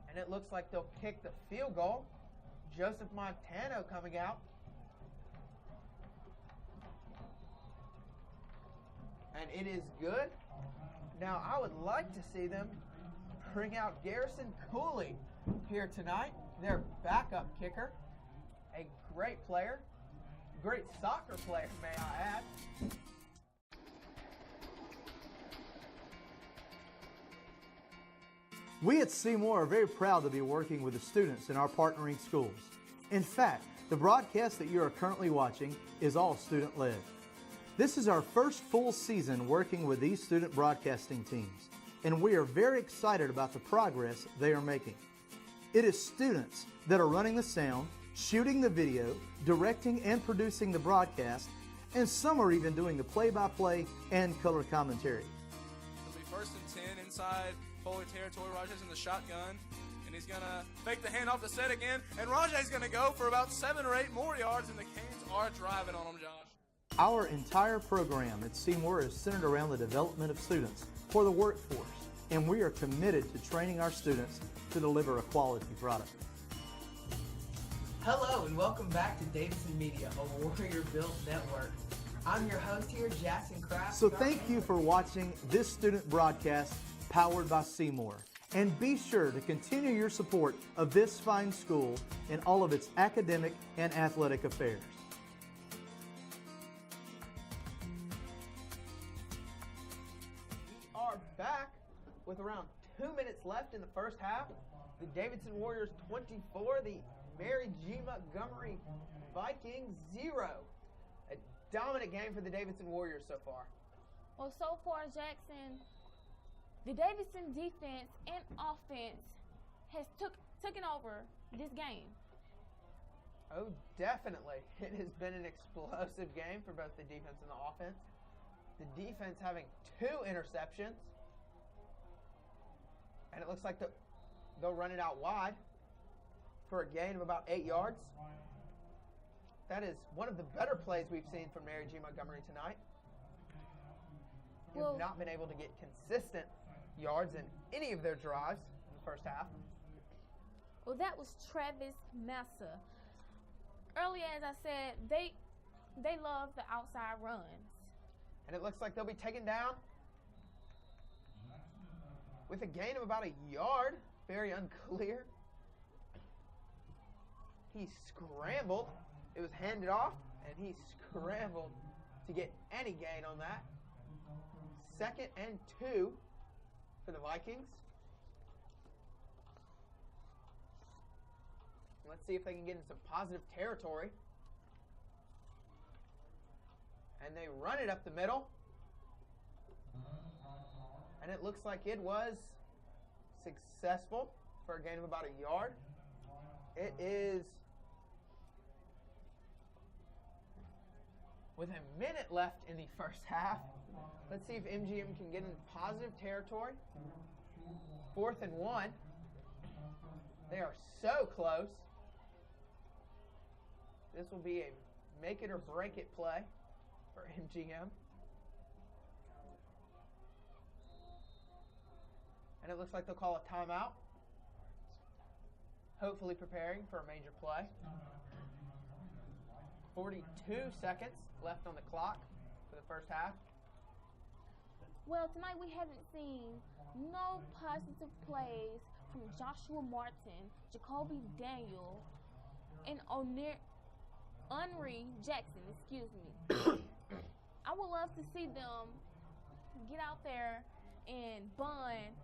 And it looks like they'll kick the field goal. Joseph Montano coming out. And it is good. Now, I would like to see them bring out Garrison Cooley here tonight, their backup kicker. A great player. Great soccer player, may I add. We at Seymour are very proud to be working with the students in our partnering schools. In fact, the broadcast that you are currently watching is all student-led. This is our first full season working with these student broadcasting teams, and we are very excited about the progress they are making. It is students that are running the sound, shooting the video, directing and producing the broadcast, and some are even doing the play-by-play and color commentary. It'll be 1st and 10 inside Foley territory. Rajay's in the shotgun, and he's going to fake the handoff to set again, and Rajay's going to go for about 7 or 8 more yards, and the Canes are driving on him, Josh. Our entire program at Seymour is centered around the development of students for the workforce, and we are committed to training our students to deliver a quality product. Hello and welcome back to Davidson Media, a Warrior-built network. I'm your host here, Jackson Kraft. So thank you for watching this student broadcast powered by Seymour. And be sure to continue your support of this fine school in all of its academic and athletic affairs. We are back with around 2 minutes left in the first half. The Davidson Warriors 24, the Mary G. Montgomery Vikings 0. A dominant game for the Davidson Warriors so far. Well, so far, Jackson, the Davidson defense and offense has taken over this game. Oh, definitely. It has been an explosive game for both the defense and the offense. The defense having 2 interceptions. And it looks like they'll run it out wide for a gain of about 8 yards. That is one of the better plays we've seen from Mary G. Montgomery tonight. They've not been able to get consistent yards in any of their drives in the first half. Well, that was Travis Massa. Earlier, as I said, they love the outside runs. And it looks like they'll be taken down with a gain of about a yard. Very unclear. He scrambled. It was handed off, and he scrambled to get any gain on that. 2nd and 2 for the Vikings. Let's see if they can get in some positive territory. And they run it up the middle. And it looks like it was successful for a gain of about a yard. It is with a minute left in the first half. Let's see if MGM can get in positive territory. 4th and 1. They are so close. This will be a make it or break it play for MGM. And it looks like they'll call a timeout. Hopefully preparing for a major play. 42 seconds left on the clock for the first half. Well, tonight we haven't seen no positive plays from Joshua Martin, Jacoby Daniel, and Henry Jackson, excuse me. I would love to see them get out there and bun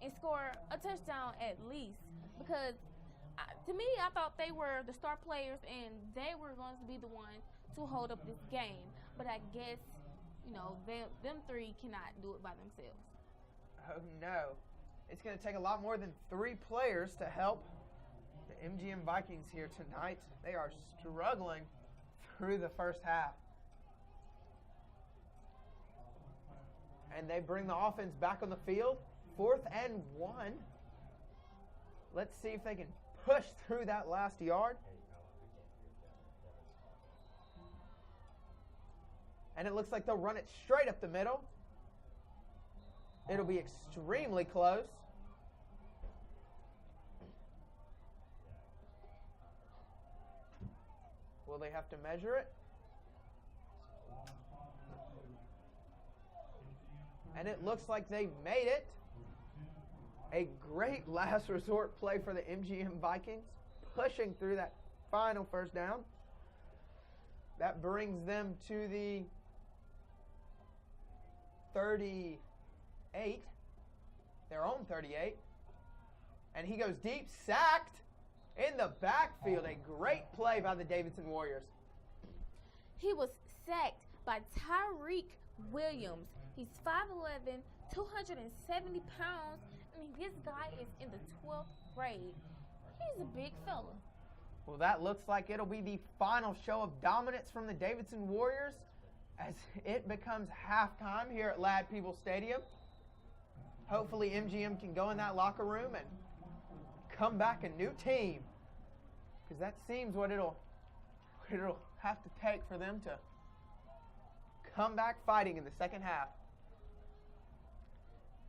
and score a touchdown at least, because to me, I thought they were the star players and they were going to be the ones to hold up this game. But I guess, them 3 cannot do it by themselves. Oh no. It's going to take a lot more than 3 players to help the MGM Vikings here tonight. They are struggling through the first half. And they bring the offense back on the field. 4th and 1. Let's see if they can push through that last yard. And it looks like they'll run it straight up the middle. It'll be extremely close. Will they have to measure it? And it looks like they made it. A great last resort play for the MGM Vikings, pushing through that final first down. That brings them to the 38, their own 38. And he goes deep, sacked in the backfield. A great play by the Davidson Warriors. He was sacked by Tyreek Williams. He's 5'11", 270 pounds. I mean, this guy is in the 12th grade. He's a big fella. Well, that looks like it'll be the final show of dominance from the Davidson Warriors as it becomes halftime here at Ladd Peebles Stadium. Hopefully MGM can go in that locker room and come back a new team, because that seems what it'll have to take for them to come back fighting in the second half.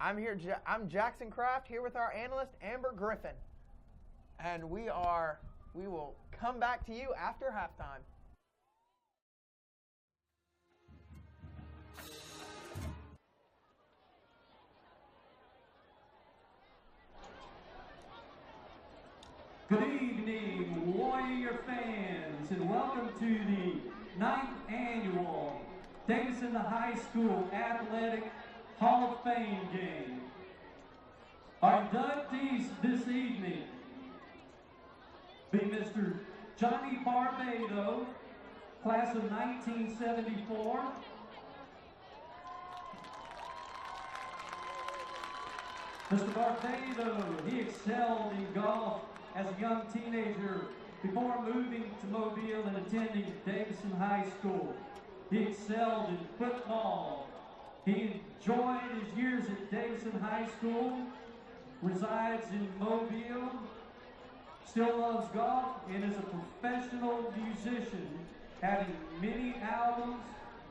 I'm Jackson Kraft here with our analyst Amber Griffin, and we will come back to you after halftime. Good evening, Warrior fans, and welcome to the 9th annual Davidson High School Athletic Hall of Fame game. Our inductees this evening be Mr. Johnny Barbado, class of 1974. Mr. Barbado, he excelled in golf as a young teenager before moving to Mobile and attending Davidson High School. He excelled in football. He enjoyed his years at Davidson High School, resides in Mobile, still loves golf, and is a professional musician, having many albums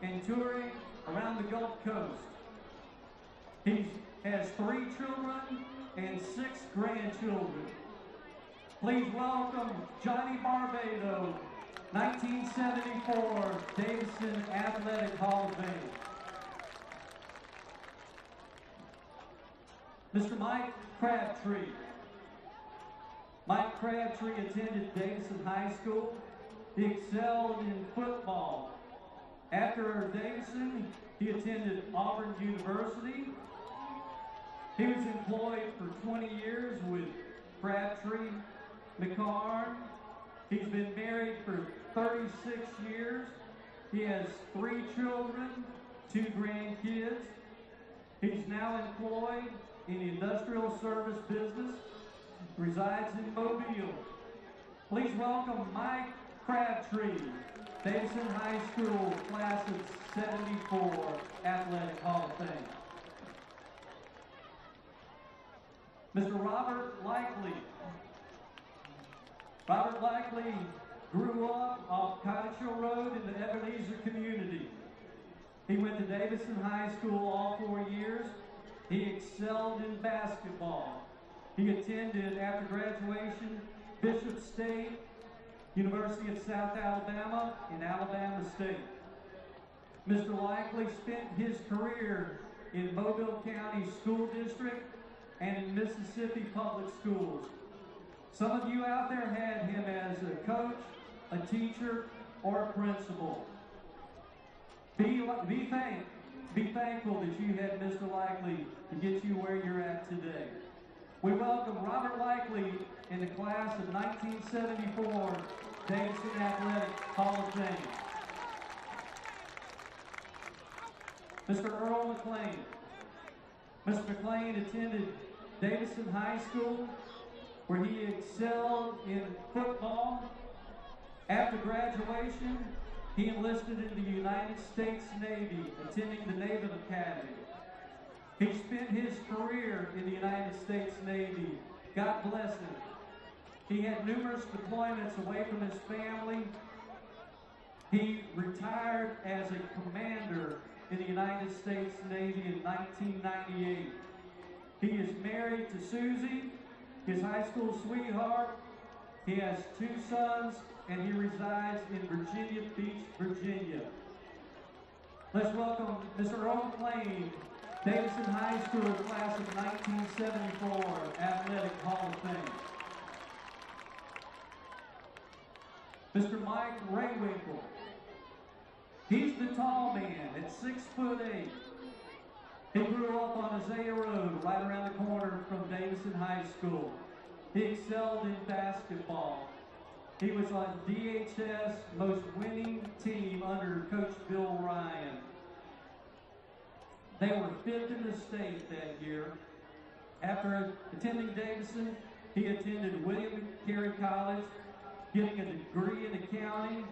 and touring around the Gulf Coast. He has 3 children and 6 grandchildren. Please welcome Johnny Barbado, 1974 Davidson Athletic Hall of Fame. Mr. Mike Crabtree. Mike Crabtree attended Davidson High School. He excelled in football. After Davidson, he attended Auburn University. He was employed for 20 years with Crabtree McCarn. He's been married for 36 years. He has 3 children, 2 grandkids. He's now employed in the industrial service business, resides in Mobile. Please welcome Mike Crabtree, Davidson High School class of 74 Athletic Hall of Fame. Mr. Robert Likely. Robert Likely grew up off Cottage Hill Road in the Ebenezer community. He went to Davidson High School all 4 years. He excelled in basketball. He attended, after graduation, Bishop State, University of South Alabama, and Alabama State. Mr. Likely spent his career in Mobile County School District and in Mississippi Public Schools. Some of you out there had him as a coach, a teacher, or a principal. Be thankful that you had Mr. Likely to get you where you're at today. We welcome Robert Likely in the class of 1974 Davidson Athletic Hall of Fame. Mr. Earl McLean. Mr. McLean attended Davidson High School, where he excelled in football. After graduation, he enlisted in the United States Navy, attending the Naval Academy. He spent his career in the United States Navy. God bless him. He had numerous deployments away from his family. He retired as a commander in the United States Navy in 1998. He is married to Susie, his high school sweetheart. He has 2 sons, and he resides in Virginia Beach, Virginia. Let's welcome Mr. Earl McLean, Davidson High School class of 1974 Athletic Hall of Fame. Mr. Mike Raywinkle. He's the tall man at 6'8". He grew up on Isaiah Road, right around the corner from Davidson High School. He excelled in basketball. He was on DHS most winning team under Coach Bill Ryan. They were 5th in the state that year. After attending Davidson, he attended William & Carey College, getting a degree in accounting,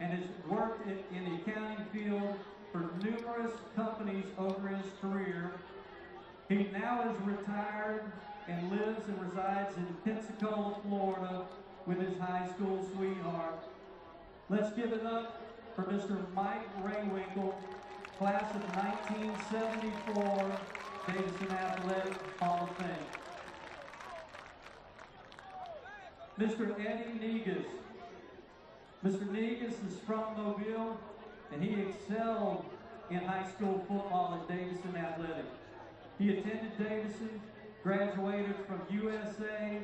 and has worked in the accounting field for numerous companies over his career. He now is retired and lives and resides in Pensacola, Florida, with his high school sweetheart. Let's give it up for Mr. Mike Raywinkle, class of 1974, Davidson Athletic Hall of Fame. Mr. Eddie Negus. Mr. Negus is from Mobile, and he excelled in high school football at Davidson Athletic. He attended Davidson, graduated from USA.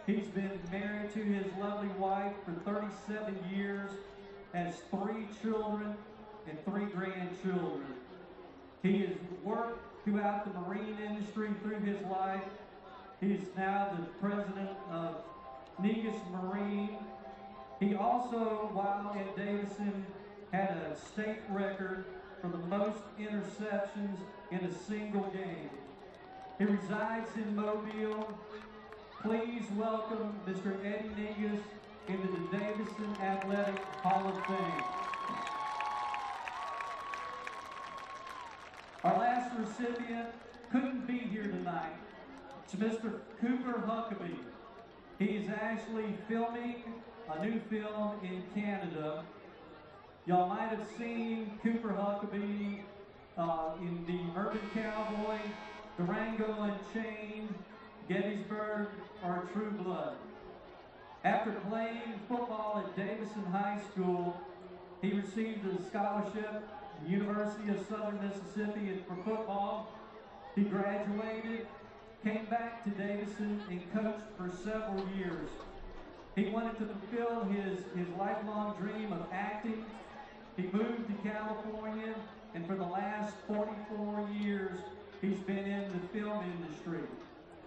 He's been married to his lovely wife for 37 years, has 3 children and 3 grandchildren. He has worked throughout the marine industry through his life. He is now the president of Negus Marine. He also, while at Davidson, had a state record for the most interceptions in a single game. He resides in Mobile. Please welcome Mr. Eddie Negus into the Davidson Athletic Hall of Fame. Our last recipient couldn't be here tonight. It's Mr. Cooper Huckabee. He is actually filming a new film in Canada. Y'all might have seen Cooper Huckabee in the Urban Cowboy, Durango Unchained, Gettysburg, or True Blood. After playing football at Davidson High School, he received a scholarship at the University of Southern Mississippi for football. He graduated, came back to Davidson, and coached for several years. He wanted to fulfill his lifelong dream of acting. He moved to California, and for the last 44 years, he's been in the film industry.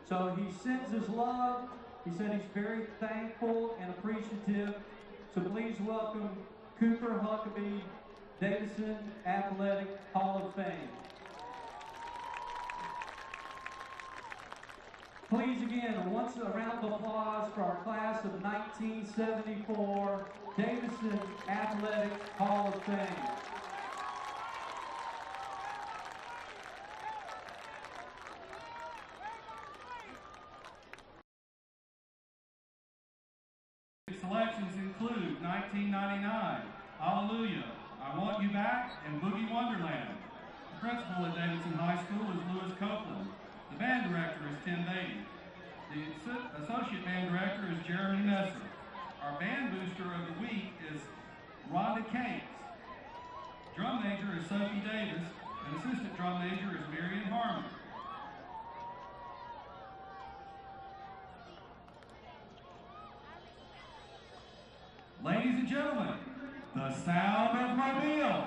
So he sends his love. He said he's very thankful and appreciative. So please welcome Cooper Huckabee, Davidson Athletic Hall of Fame. Please again, once a round of applause for our class of 1974 Davidson Athletic Hall of Fame. Selections include 1999, Hallelujah, I Want You Back, and Boogie Wonderland. The principal at Davidson High School is Lewis Copeland. The band director is Tim Beatty. The associate band director is Jeremy Messer. Our band booster of the week is Rhonda Cates. Drum major is Sophie Davis, and assistant drum major is Marion Harmon. Ladies and gentlemen, the sound of Mobile.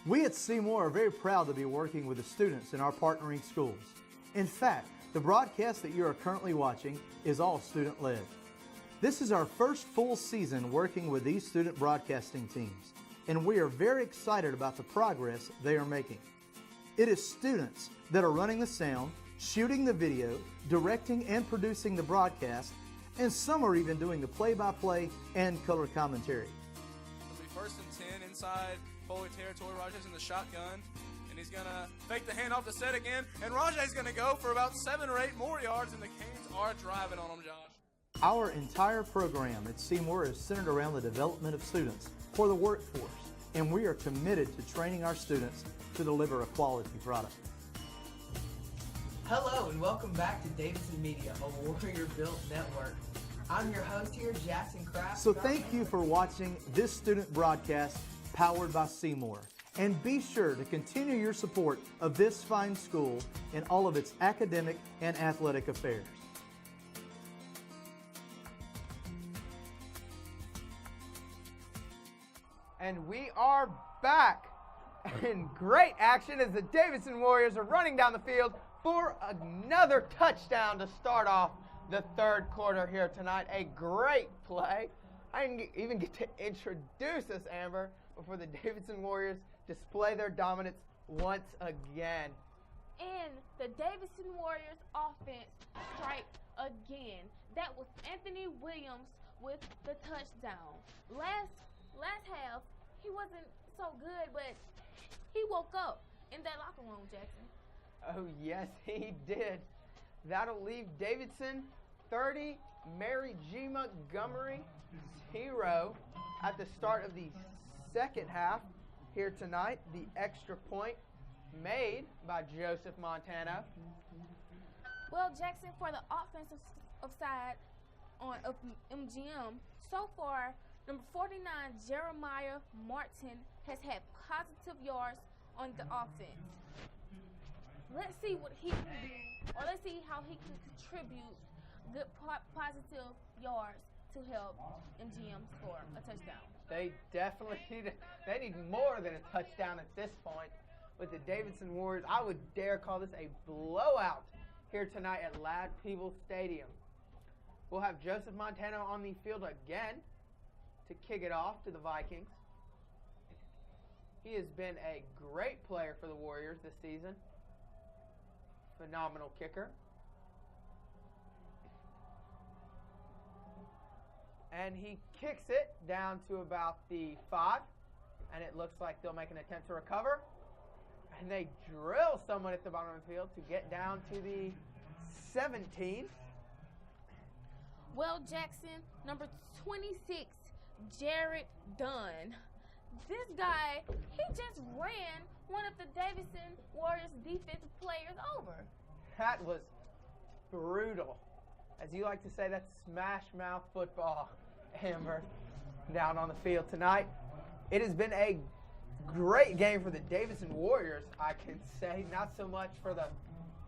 We at Seymour are very proud to be working with the students in our partnering schools. In fact, the broadcast that you are currently watching is all student-led. This is our first full season working with these student broadcasting teams, and we are very excited about the progress they are making. It is students that are running the sound, shooting the video, directing and producing the broadcast, and some are even doing the play-by-play and color commentary. It'll be 1st and 10 inside Foley territory. Rajay's in the shotgun, and he's going to fake the handoff to set again, and Rajay's going to go for about 7 or 8 more yards, and the Canes are driving on him, Josh. Our entire program at Seymour is centered around the development of students for the workforce, and we are committed to training our students to deliver a quality product. Hello and welcome back to Davidson Media, a Warrior-built network. I'm your host here, Jackson Kraft. So thank you for watching this student broadcast powered by Seymour. And be sure to continue your support of this fine school in all of its academic and athletic affairs. And we are back in great action as the Davidson Warriors are running down the field for another touchdown to start off the third quarter here tonight. A great play. I didn't even get to introduce us, Amber, before the Davidson Warriors display their dominance once again. And the Davidson Warriors offense striked again. That was Anthony Williams with the touchdown. Last half, he wasn't so good, but he woke up in that locker room, Jackson. Oh, yes, he did. That'll leave Davidson 30, Mary G. Montgomery 0 at the start of the second half here tonight. The extra point made by Joseph Montano. Well, Jackson, for the offensive side of MGM, so far, number 49, Jeremiah Martin, has had positive yards on the offense. Let's see what he can do, or let's see how he can contribute good positive yards to help MGM score a touchdown. They definitely need more than a touchdown at this point with the Davidson Warriors. I would dare call this a blowout here tonight at Ladd Peebles Stadium. We'll have Joseph Montano on the field again to kick it off to the Vikings. He has been a great player for the Warriors this season. Phenomenal kicker. And he kicks it down to about the 5. And it looks like they'll make an attempt to recover. And they drill someone at the bottom of the field to get down to the 17. Well, Jackson, number 26, Jared Dunn. This guy, he just ran one of the Davidson Warriors defensive players over. That was brutal. As you like to say, that's smash mouth football, Amber, down on the field tonight. It has been a great game for the Davidson Warriors, I can say. Not so much for the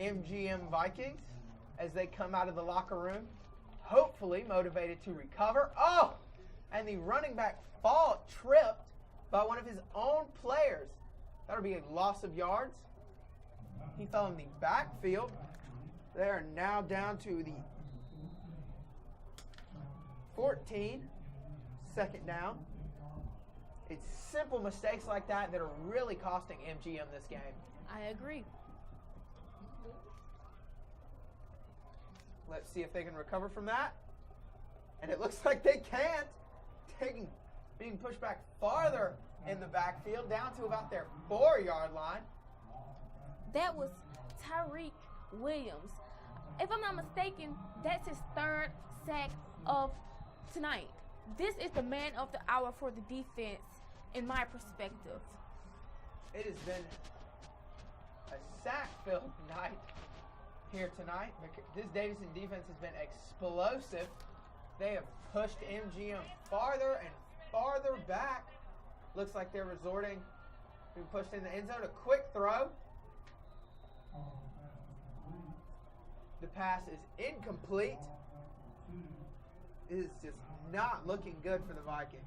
MGM Vikings as they come out of the locker room, hopefully motivated to recover. Oh, and the running back tripped by one of his own players. That'll be a loss of yards. He fell in the backfield. They are now down to the 14, second down. It's simple mistakes like that that are really costing MGM this game. I agree. Let's see if they can recover from that. And it looks like they can't. Being pushed back farther in the backfield, down to about their 4-yard line. That was Tyreek Williams. If I'm not mistaken, that's his 3rd sack of tonight. This is the man of the hour for the defense, in my perspective. It has been a sack-filled night here tonight. This Davidson defense has been explosive. They have pushed MGM farther and farther back. Looks like they're resorting to pushed in the end zone. A quick throw. The pass is incomplete. It is just not looking good for the Vikings.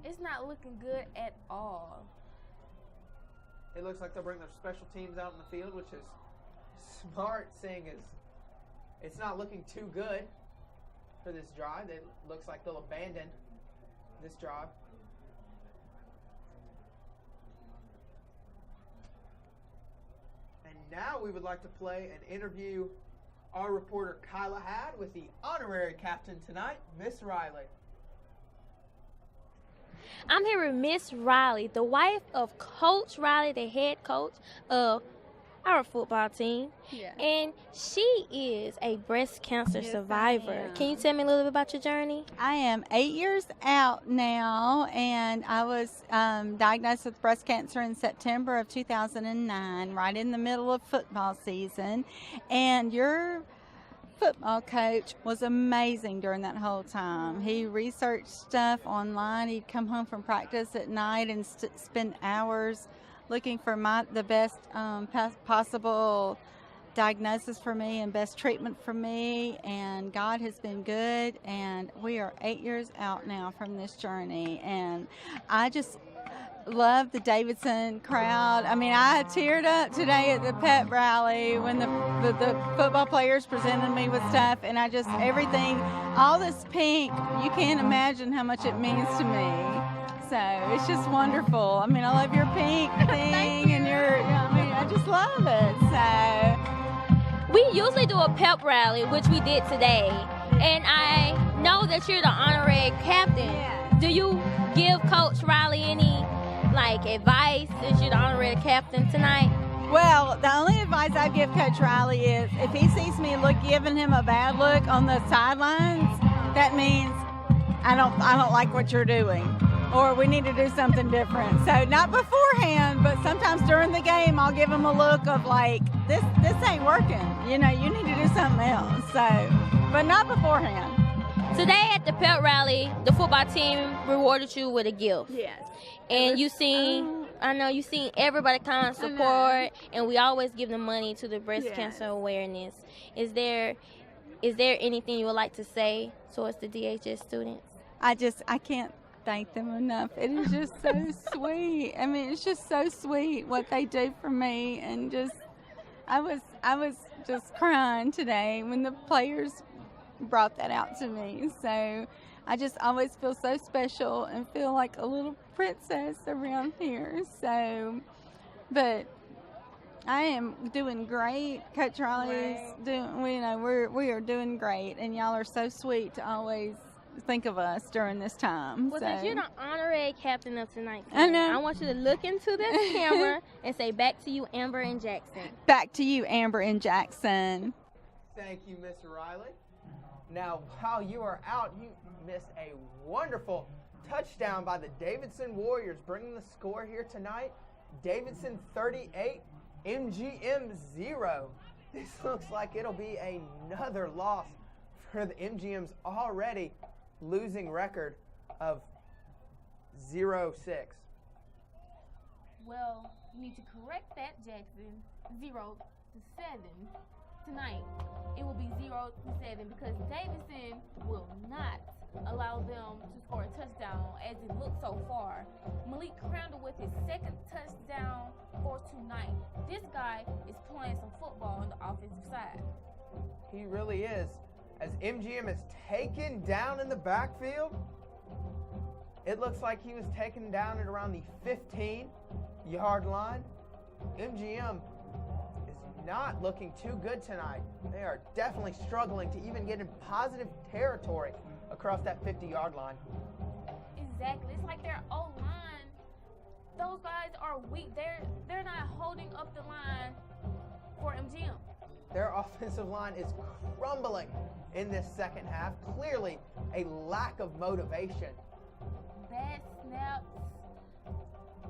It's not looking good at all. It looks like they'll bring their special teams out in the field, which is smart, seeing as it's not looking too good for this drive. It looks like they'll abandon this drive. And now we would like to play and interview our reporter Kyla had with the honorary captain tonight, Miss Riley. I'm here with Miss Riley, the wife of Coach Riley, the head coach of our football team. Yeah. And she is a breast cancer survivor. I am. Can you tell me a little bit about your journey? I am 8 years out now, and I was diagnosed with breast cancer in September of 2009, right in the middle of football season. And your football coach was amazing during that whole time. He researched stuff online. He'd come home from practice at night and spend hours looking for the best possible diagnosis for me and best treatment for me, and God has been good, and we are 8 years out now from this journey, and I just love the Davidson crowd. I mean, I teared up today at the pep rally when the football players presented me with stuff, and I just, everything, all this pink, you can't imagine how much it means to me. So it's just wonderful. I mean, I love your pink thing, and I just love it. So We usually do a pep rally, which we did today. And I know that you're the honorary captain. Yes. Do you give Coach Riley any, advice since you're the honorary captain tonight? Well, the only advice I give Coach Riley is if he sees me giving him a bad look on the sidelines, that means I don't like what you're doing, or we need to do something different. So not beforehand, but sometimes during the game, I'll give him a look of this ain't working. You need to do something else. So, but not beforehand. Today at the pep rally, the football team rewarded you with a gift. Yes. And I know you seen everybody come and support, and we always give the money to the breast cancer awareness. Is there anything you would like to say towards the DHS students? I can't thank them enough. It is just so sweet. I mean, it's just so sweet what they do for me, and I was just crying today when the players brought that out to me. So I just always feel so special and feel like a little princess around here. So, but I am doing great. Coach Riley's doing, we are doing great, and y'all are so sweet to always think of us during this time. Well, so. since you're the honorary captain of tonight's I game, know. I want you to look into this camera and say, "Back to you, Amber and Jackson." Back to you, Amber and Jackson. Thank you, Miss Riley. Now, while you are out, you missed a wonderful touchdown by the Davidson Warriors, bringing the score here tonight. Davidson 38, MGM 0. This looks like it'll be another loss for the MGM's already losing record of 0-6. Well, you need to correct that, Jackson. 0-7 tonight. It will be 0-7 because Davidson will not allow them to score a touchdown as it looks so far. Malik Crandall with his second touchdown for tonight. This guy is playing some football on the offensive side. He really is. As MGM is taken down in the backfield, it looks like he was taken down at around the 15-yard line. MGM is not looking too good tonight. They are definitely struggling to even get in positive territory across that 50-yard line. Exactly. It's like their O-line. Those guys are weak. They're not holding up the line for MGM. Their offensive line is crumbling in this second half. Clearly a lack of motivation. Bad snaps,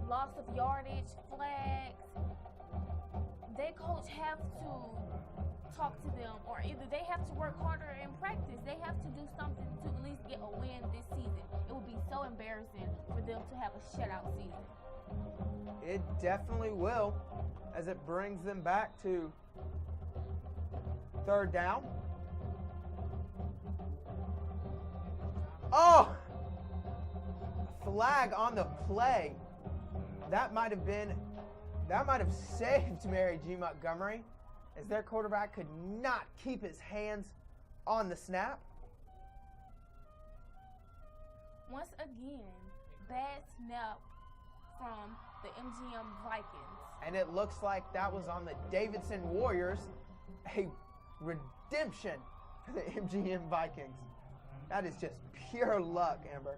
loss of yardage, flags. Their coach have to talk to them, or either they have to work harder in practice. They have to do something to at least get a win this season. It would be so embarrassing for them to have a shutout season. It definitely will, as it brings them back to third down. Oh! Flag on the play. That might have been That might have saved Mary G. Montgomery, as their quarterback could not keep his hands on the snap. Once again, bad snap from the MGM Vikings. And it looks like that was on the Davidson Warriors, a redemption for the MGM Vikings. That is just pure luck, Amber.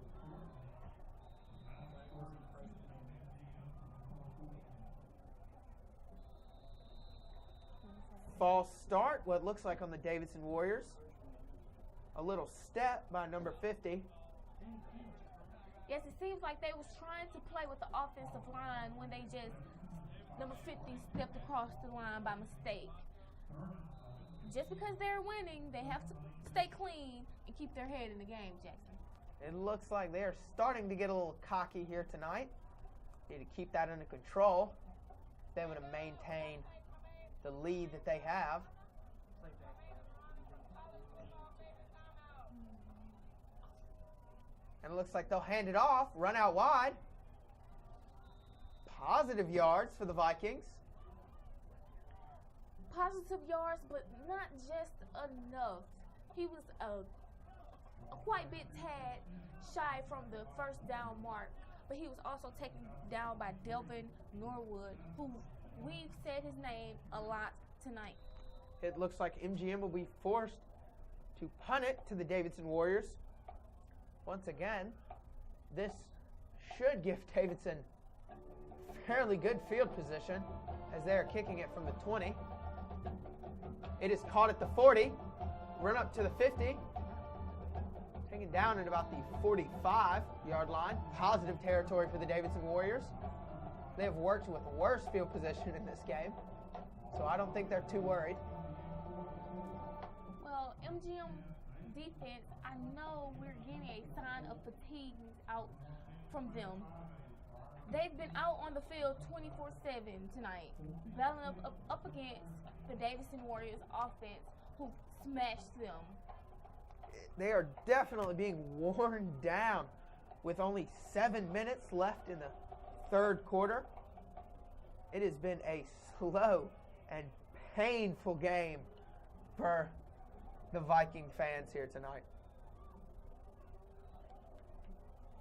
False start, what looks like on the Davidson Warriors. A little step by number 50. Yes, it seems like they was trying to play with the offensive line when they just, number 50 stepped across the line by mistake. Just because they're winning, they have to stay clean and keep their head in the game, Jackson. It looks like they're starting to get a little cocky here tonight. Need to keep that under control. They want to maintain the lead that they have. And it looks like they'll hand it off, run out wide. Positive yards for the Vikings. Positive yards, but not just enough. He was a quite bit tad shy from the first down mark, but he was also taken down by Delvin Norwood, who we've said his name a lot tonight. It looks like MGM will be forced to punt it to the Davidson Warriors. Once again, this should give Davidson fairly good field position as they are kicking it from the 20. It is caught at the 40, run up to the 50, taken down at about the 45-yard line. Positive territory for the Davidson Warriors. They have worked with worse field position in this game, so I don't think they're too worried. Well, MGM defense, I know we're getting a sign of fatigue out from them. They've been out on the field 24/7 tonight, battling up against the Davidson Warriors offense, who smashed them. They are definitely being worn down with only 7 minutes left in the third quarter. It has been a slow and painful game for the Viking fans here tonight.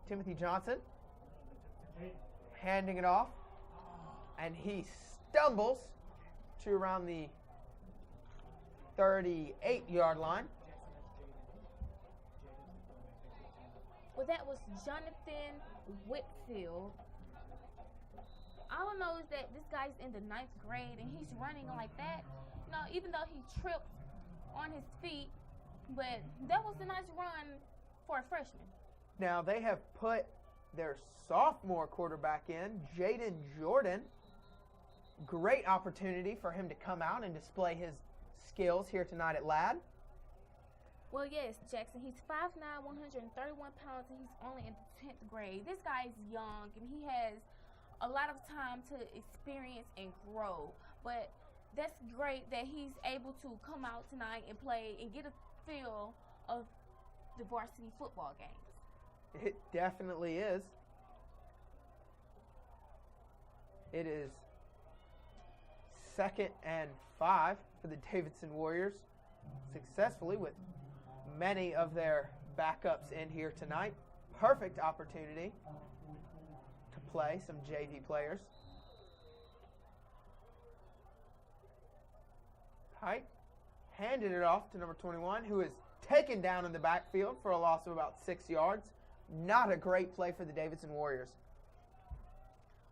Timothy Johnson handing it off, and he stumbles to around the 38-yard line. Well, that was Jonathan Whitfield. All I know is that this guy's in the 9th grade and he's running like that. You know, even though he tripped on his feet, but that was a nice run for a freshman. Now they have put their sophomore quarterback in, Jaden Jordan. Great opportunity for him to come out and display his skills here tonight at Ladd. Well, yes, Jackson. He's 5'9", 131 pounds, and he's only in the 10th grade. This guy is young, and he has a lot of time to experience and grow. But that's great that he's able to come out tonight and play and get a feel of the varsity football games. It definitely is. It is 2nd and 5 for the Davidson Warriors, successfully with many of their backups in here tonight. Perfect opportunity to play some JV players. Height handed it off to number 21, who is taken down in the backfield for a loss of about 6 yards. Not a great play for the Davidson Warriors.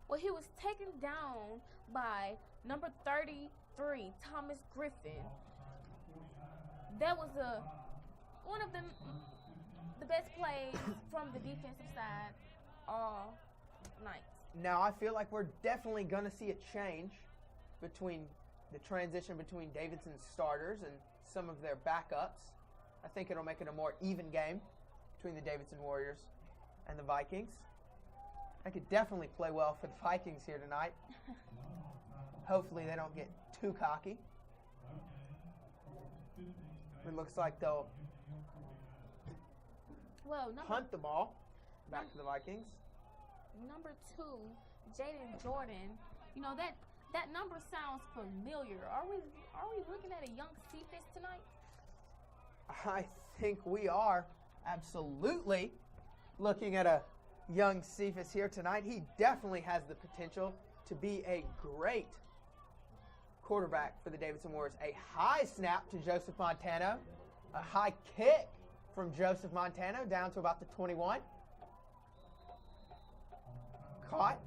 Well, he was taken down by number 33, Thomas Griffin. That was one of the best plays from the defensive side all night. Now, I feel like we're definitely going to see a change between the transition between Davidson's starters and some of their backups. I think it'll make it a more even game between the Davidson Warriors and the Vikings. I could definitely play well for the Vikings here tonight. Hopefully they don't get too cocky. It looks like they'll punt the ball back to the Vikings. Number 2, Jaden Jordan. You know, that That number sounds familiar. Are we looking at a young Cephas tonight? I think we are absolutely looking at a young Cephas here tonight. He definitely has the potential to be a great quarterback for the Davidson Warriors. A high snap to Joseph Montano. A high kick from Joseph Montano down to about the 21. Caught.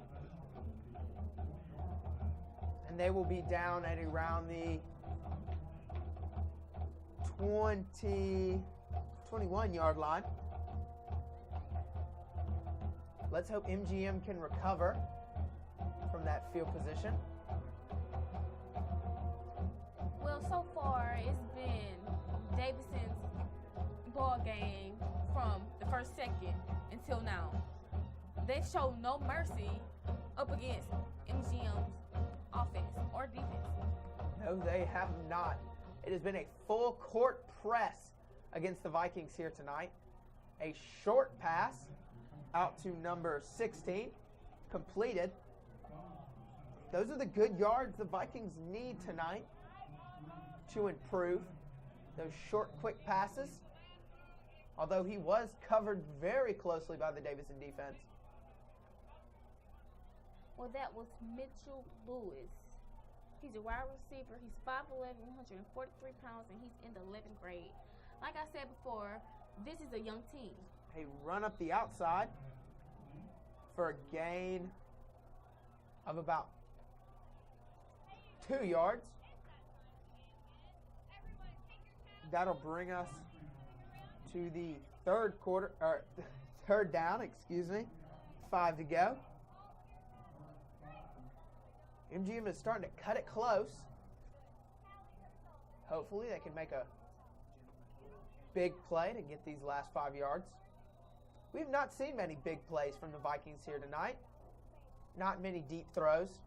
And they will be down at around the 21-yard line. Let's hope MGM can recover from that field position. Well, so far it's been Davidson's ball game from the first second until now. They've shown no mercy up against MGM's offense or defense. No, they have not. It has been a full court press against the Vikings here tonight. A short pass out to number 16, completed. Those are the good yards the Vikings need tonight to improve. Those short, quick passes, although he was covered very closely by the Davidson defense. Well, that was Mitchell Lewis. He's a wide receiver. He's 5'11", 143 pounds, and he's in the 11th grade. Like I said before, this is a young team. A run up the outside for a gain of about 2 yards. That'll bring us to the third down, 5 to go. MGM is starting to cut it close. Hopefully they can make a big play to get these last 5 yards. We've not seen many big plays from the Vikings here tonight. Not many deep throws.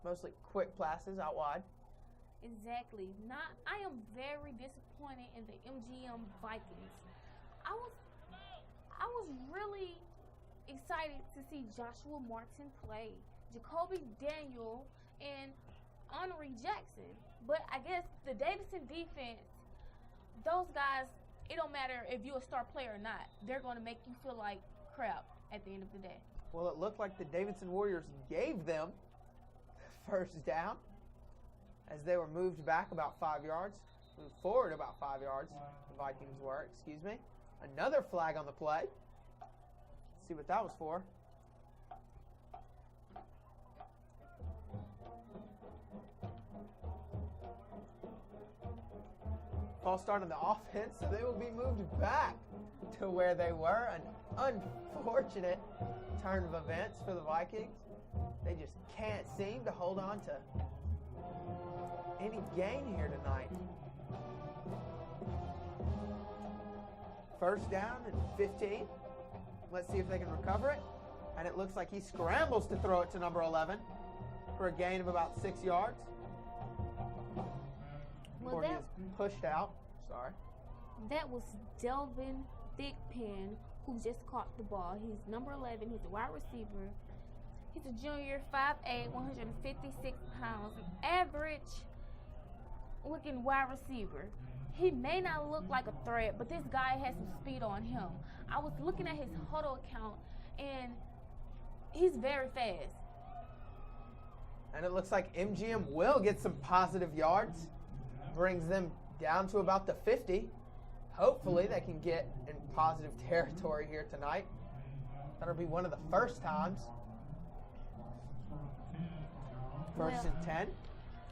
Mostly quick passes out wide. Exactly. I am very disappointed in the MGM Vikings. I was really excited to see Joshua Martin play, Jacoby Daniel, and Honorary Jackson. But I guess the Davidson defense, those guys, it don't matter if you're a star player or not. They're going to make you feel like crap at the end of the day. Well, it looked like the Davidson Warriors gave them first down as they were moved back about 5 yards, moved forward about 5 yards. The Vikings were, Another flag on the play. Let's see what that was for. False start on the offense, so they will be moved back to where they were. An unfortunate turn of events for the Vikings. They just can't seem to hold on to any gain here tonight. First down and 15. Let's see if they can recover it. And it looks like he scrambles to throw it to number 11 for a gain of about 6 yards. Before he is pushed out. Sorry. That was Delvin Thigpen, who just caught the ball. He's number 11. He's a wide receiver. He's a junior, 5'8", 156 pounds, an average-looking wide receiver. He may not look like a threat, but this guy has some speed on him. I was looking at his huddle account, and he's very fast. And it looks like MGM will get some positive yards. Brings them down to about the 50. Hopefully they can get in positive territory here tonight. That'll be one of the first times. First and 10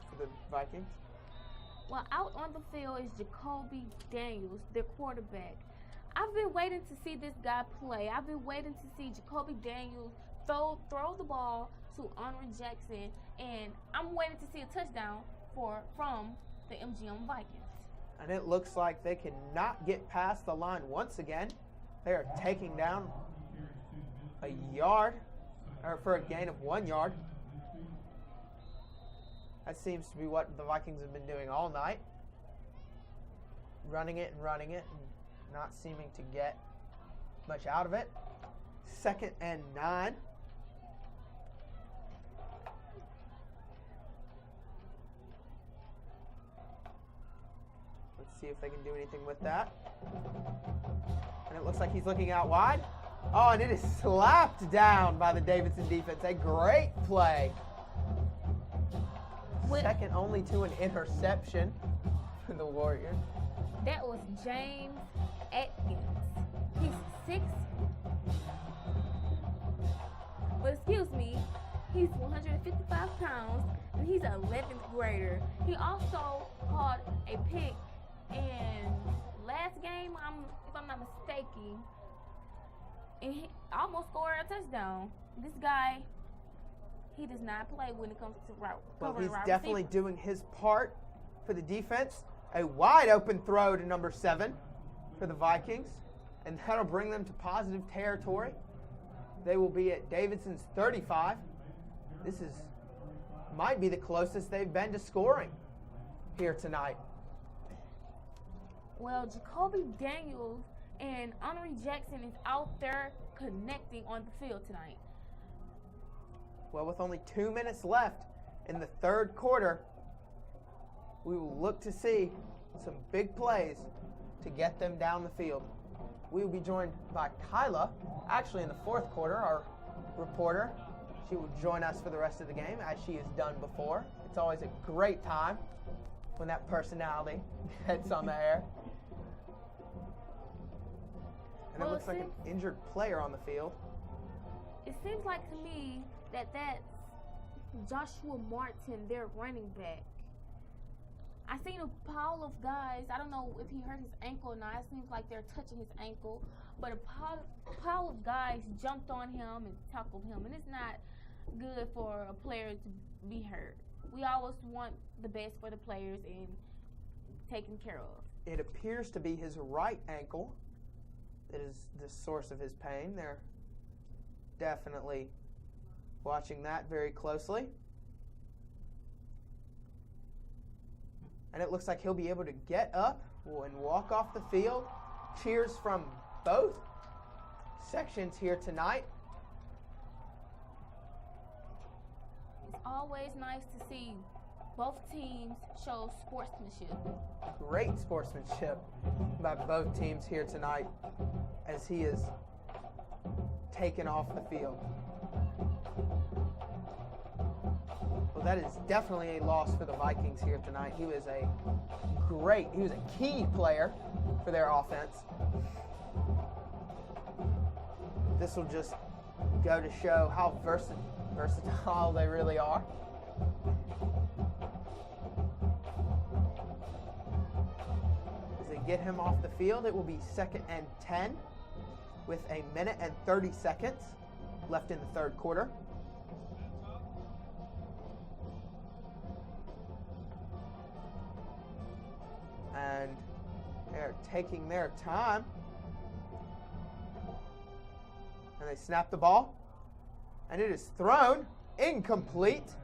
for the Vikings. Well, out on the field is Jacoby Daniels, their quarterback. I've been waiting to see this guy play. I've been waiting to see Jacoby Daniels throw the ball to Honorary Jackson, and I'm waiting to see a touchdown from the MGM Vikings. And it looks like they cannot get past the line once again. They are taking down a yard, or for a gain of 1 yard. That seems to be what the Vikings have been doing all night. Running it and not seeming to get much out of it. 2nd and 9. see if they can do anything with that. And it looks like he's looking out wide. Oh, and it is slapped down by the Davidson defense. A great play. Second only to an interception for the Warriors. That was James Atkins. He's 6. But excuse me, he's 155 pounds and he's an 11th grader. He also caught a pick in last game, if I'm not mistaken, and he almost scored a touchdown. This guy, he does not play when it comes to route. Well, he's definitely doing his part for the defense. A wide open throw to number 7 for the Vikings, and that'll bring them to positive territory. They will be at Davidson's 35. This might be the closest they've been to scoring here tonight. Well, Jacoby Daniels and Henry Jackson is out there connecting on the field tonight. Well, with only 2 minutes left in the third quarter, we will look to see some big plays to get them down the field. We will be joined by Kyla, actually in the fourth quarter, our reporter. She will join us for the rest of the game, as she has done before. It's always a great time when that personality gets on the air. And it looks like an injured player on the field. It seems like to me that that's Joshua Martin, their running back. I seen a pile of guys. I don't know if he hurt his ankle or not. It seems like they're touching his ankle. But a pile of guys jumped on him and tackled him. And it's not good for a player to be hurt. We always want the best for the players and taken care of. It appears to be his right ankle that is the source of his pain. They're definitely watching that very closely. And it looks like he'll be able to get up and walk off the field. Cheers from both sections here tonight. It's always nice to see both teams show sportsmanship. Great sportsmanship by both teams here tonight as he is taken off the field. Well, that is definitely a loss for the Vikings here tonight. He was a key player for their offense. This will just go to show how versatile they really are. As they get him off the field, it will be 2nd and 10 with 1 minute and 30 seconds left in the third quarter. And they're taking their time. And they snap the ball. And it is thrown incomplete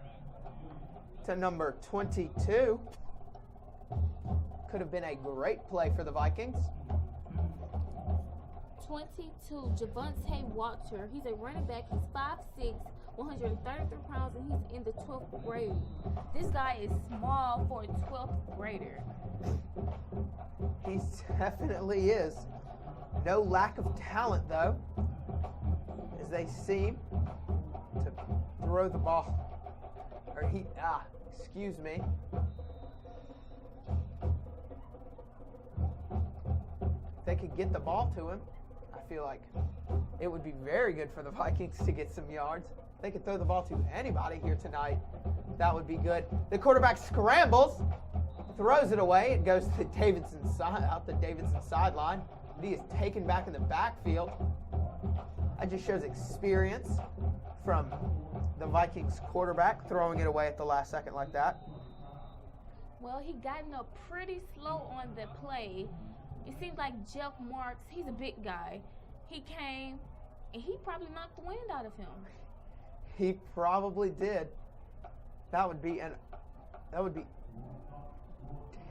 to number 22. Could have been a great play for the Vikings. 22, Javonte Walter. He's a running back. He's 5'6", 133 pounds, and he's in the 12th grade. This guy is small for a 12th grader. He definitely is. No lack of talent, though, as they seem to throw the ball. Excuse me. If they could get the ball to him, I feel like it would be very good for the Vikings to get some yards. If they could throw the ball to anybody here tonight, that would be good. The quarterback scrambles, throws it away. It goes to the Davidson sideline. He is taken back in the backfield. That just shows experience from the Vikings quarterback, throwing it away at the last second like that. Well, he gotten up pretty slow on the play. It seems like Jeff Marks, he's a big guy. He came and he probably knocked the wind out of him. He probably did. That would be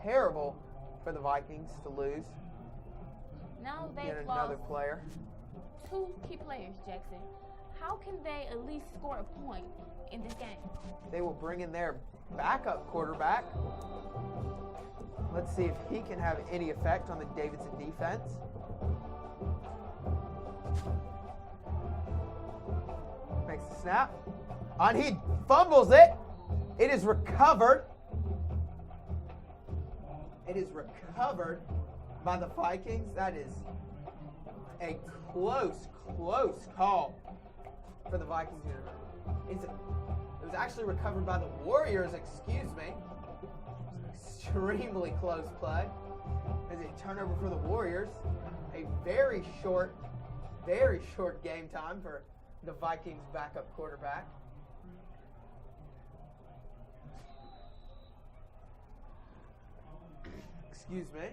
terrible for the Vikings to lose. Now Get they've another lost player. 2 key players, Jackson. how can they at least score a point in this game? They will bring in their backup quarterback. Let's see if he can have any effect on the Davidson defense. Makes the snap. And he fumbles it. It is recovered. It is recovered by the Vikings. That is a close call for the Vikings here. It was actually recovered by the Warriors, excuse me. Extremely close play. As a turnover for the Warriors. A very short game time for the Vikings backup quarterback. Excuse me.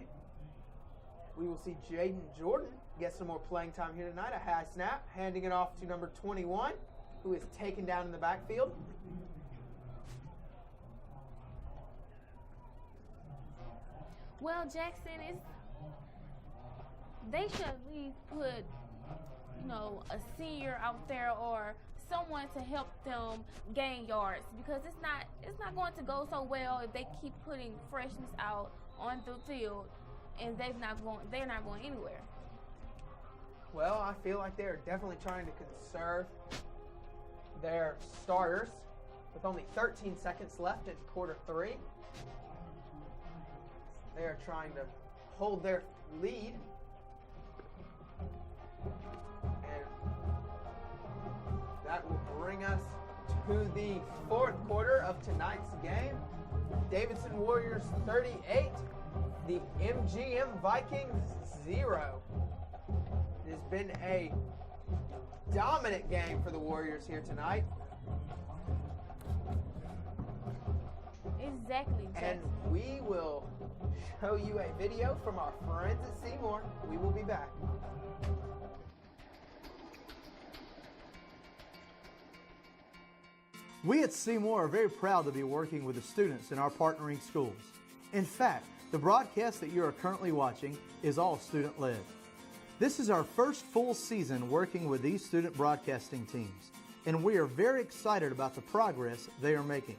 We will see Jaden Jordan get some more playing time here tonight. A high snap, handing it off to number 21, who is taken down in the backfield. Well, Jackson, they should at least put, a senior out there or someone to help them gain yards, because it's not going to go so well if they keep putting freshmen out on the field and they're not going anywhere. Well, I feel like they're definitely trying to conserve their starters with only 13 seconds left in quarter 3. They are trying to hold their lead. And that will bring us to the 4th quarter of tonight's game. Davidson Warriors 38, the MGM Vikings 0. It has been a dominant game for the Warriors here tonight. Exactly, Jackson. And we will show you a video from our friends at Seymour. We will be back. We at Seymour are very proud to be working with the students in our partnering schools. In fact, the broadcast that you are currently watching is all student-led. This is our first full season working with these student broadcasting teams, and we are very excited about the progress they are making.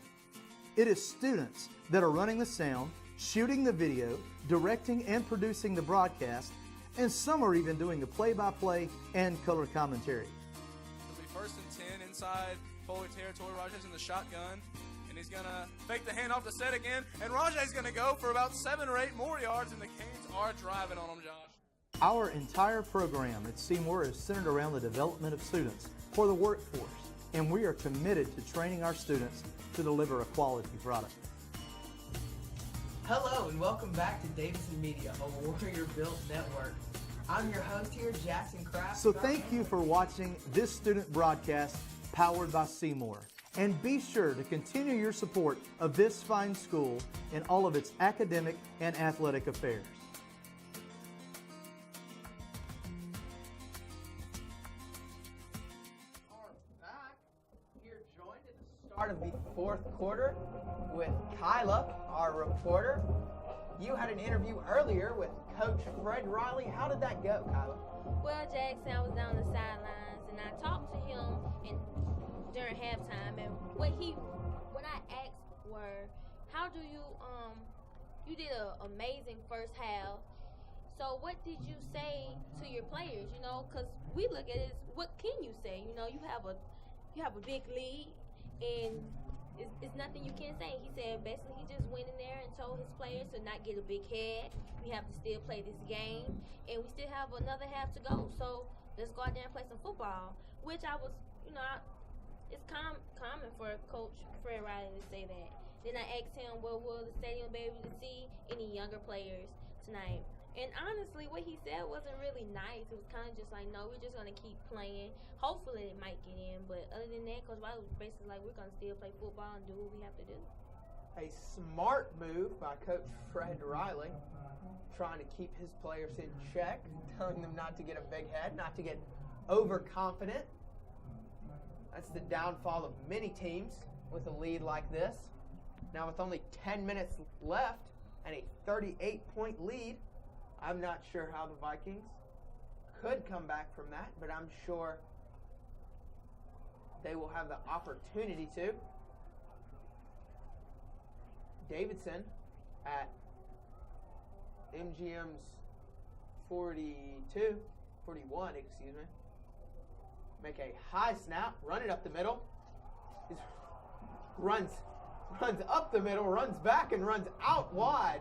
It is students that are running the sound, shooting the video, directing and producing the broadcast, and some are even doing the play-by-play and color commentary. It'll be 1st and 10 inside Foley territory. Rajay's in the shotgun, and he's going to fake the handoff to Set again, and Rajay's going to go for about 7 or 8 more yards, and the Canes are driving on him, Josh. Our entire program at Seymour is centered around the development of students for the workforce, and we are committed to training our students to deliver a quality product. Hello and welcome back to Davidson Media, a Warrior-built network. I'm your host here, Jackson Kraft. So thank you for watching this student broadcast powered by Seymour. And be sure to continue your support of this fine school in all of its academic and athletic affairs. Start of the 4th quarter with Kyla, our reporter. You had an interview earlier with Coach Fred Riley. How did that go, Kyla? Well, Jackson, I was down the sidelines and I talked to him during halftime, and what I asked were, how do you did an amazing first half. So what did you say to your players? Because we look at it as, what can you say? You have a big lead. And it's nothing you can say. He said basically he just went in there and told his players to not get a big head. We have to still play this game, and we still have another half to go. So let's go out there and play some football. Which I was, it's common for Coach Fred Riley to say that. Then I asked him, well, will the stadium be able to see any younger players tonight? And honestly, what he said wasn't really nice. It was kind of just like, no, we're just going to keep playing. Hopefully it might get in. But other than that, Coach Riley was basically like, we're going to still play football and do what we have to do. A smart move by Coach Fred Riley, trying to keep his players in check, telling them not to get a big head, not to get overconfident. That's the downfall of many teams with a lead like this. Now with only 10 minutes left and a 38-point lead, I'm not sure how the Vikings could come back from that, but I'm sure they will have the opportunity to. Davidson at MGM's 41, excuse me. Make a high snap, run it up the middle. Runs up the middle, runs back, and runs out wide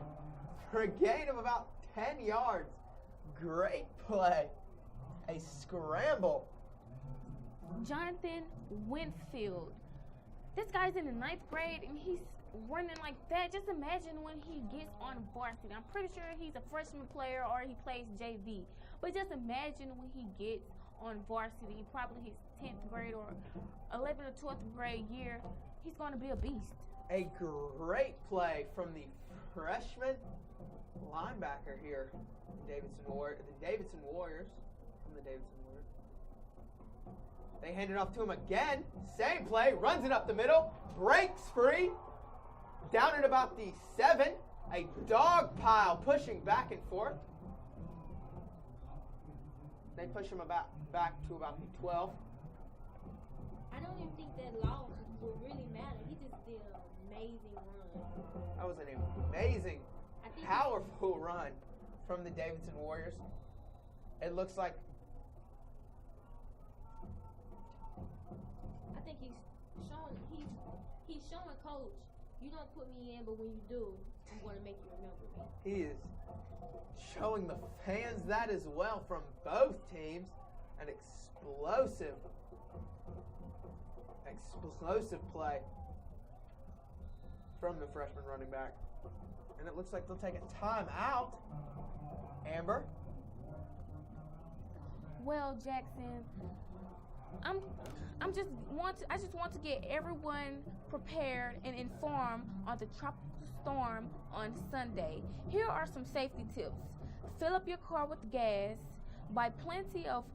for a gain of about 10 yards. Great play. A scramble. Jonathan Winfield. This guy's in the 9th grade and he's running like that. Just imagine when he gets on varsity. I'm pretty sure he's a freshman player or he plays JV. But just imagine when he gets on varsity, probably his 10th grade or 11th or 12th grade year, he's going to be a beast. A great play from the freshman linebacker here, the Davidson Warriors. From the Davidson Warriors. They hand it off to him again. Same play, runs it up the middle, breaks free, down at about the 7. A dog pile pushing back and forth. They push him back to about the 12. I don't even think that loss would really matter. He just did an amazing run. That was an amazing, powerful run from the Davidson Warriors. It looks like I think he's showing coach, you don't put me in, but when you do, I'm going to make you remember me. he is showing the fans that as well from both teams. An explosive play from the freshman running back. And it looks like they'll take a timeout. Amber? Well, Jackson, I just want to get everyone prepared and informed on the tropical storm on Sunday. Here are some safety tips. Fill up your car with gas. Buy plenty of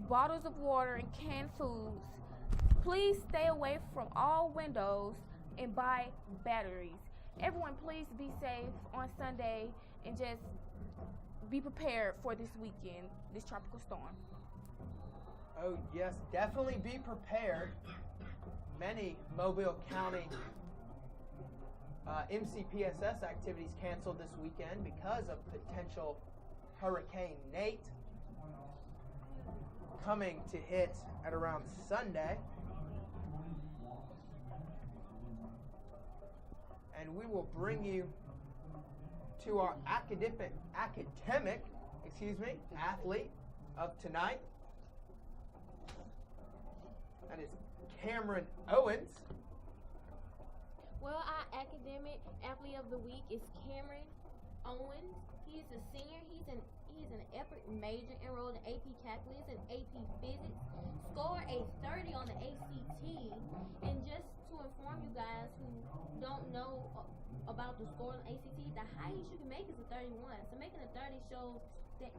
bottles of water and canned foods. Please stay away from all windows and buy batteries. Everyone, please be safe on Sunday and just be prepared for this weekend, this tropical storm. Oh, yes, definitely be prepared. Many Mobile County MCPSS activities canceled this weekend because of potential Hurricane Nate coming to hit at around Sunday. And we will bring you to our academic athlete of tonight. That is Cameron Owens. Well, our academic athlete of the week is Cameron Owens. He's a senior. He's an effort major enrolled in AP Calculus and AP Physics. Scored a 30 on the ACT. And just to inform you guys who don't know about the score on the ACT, the highest you can make is a 31. So making a 30 shows that,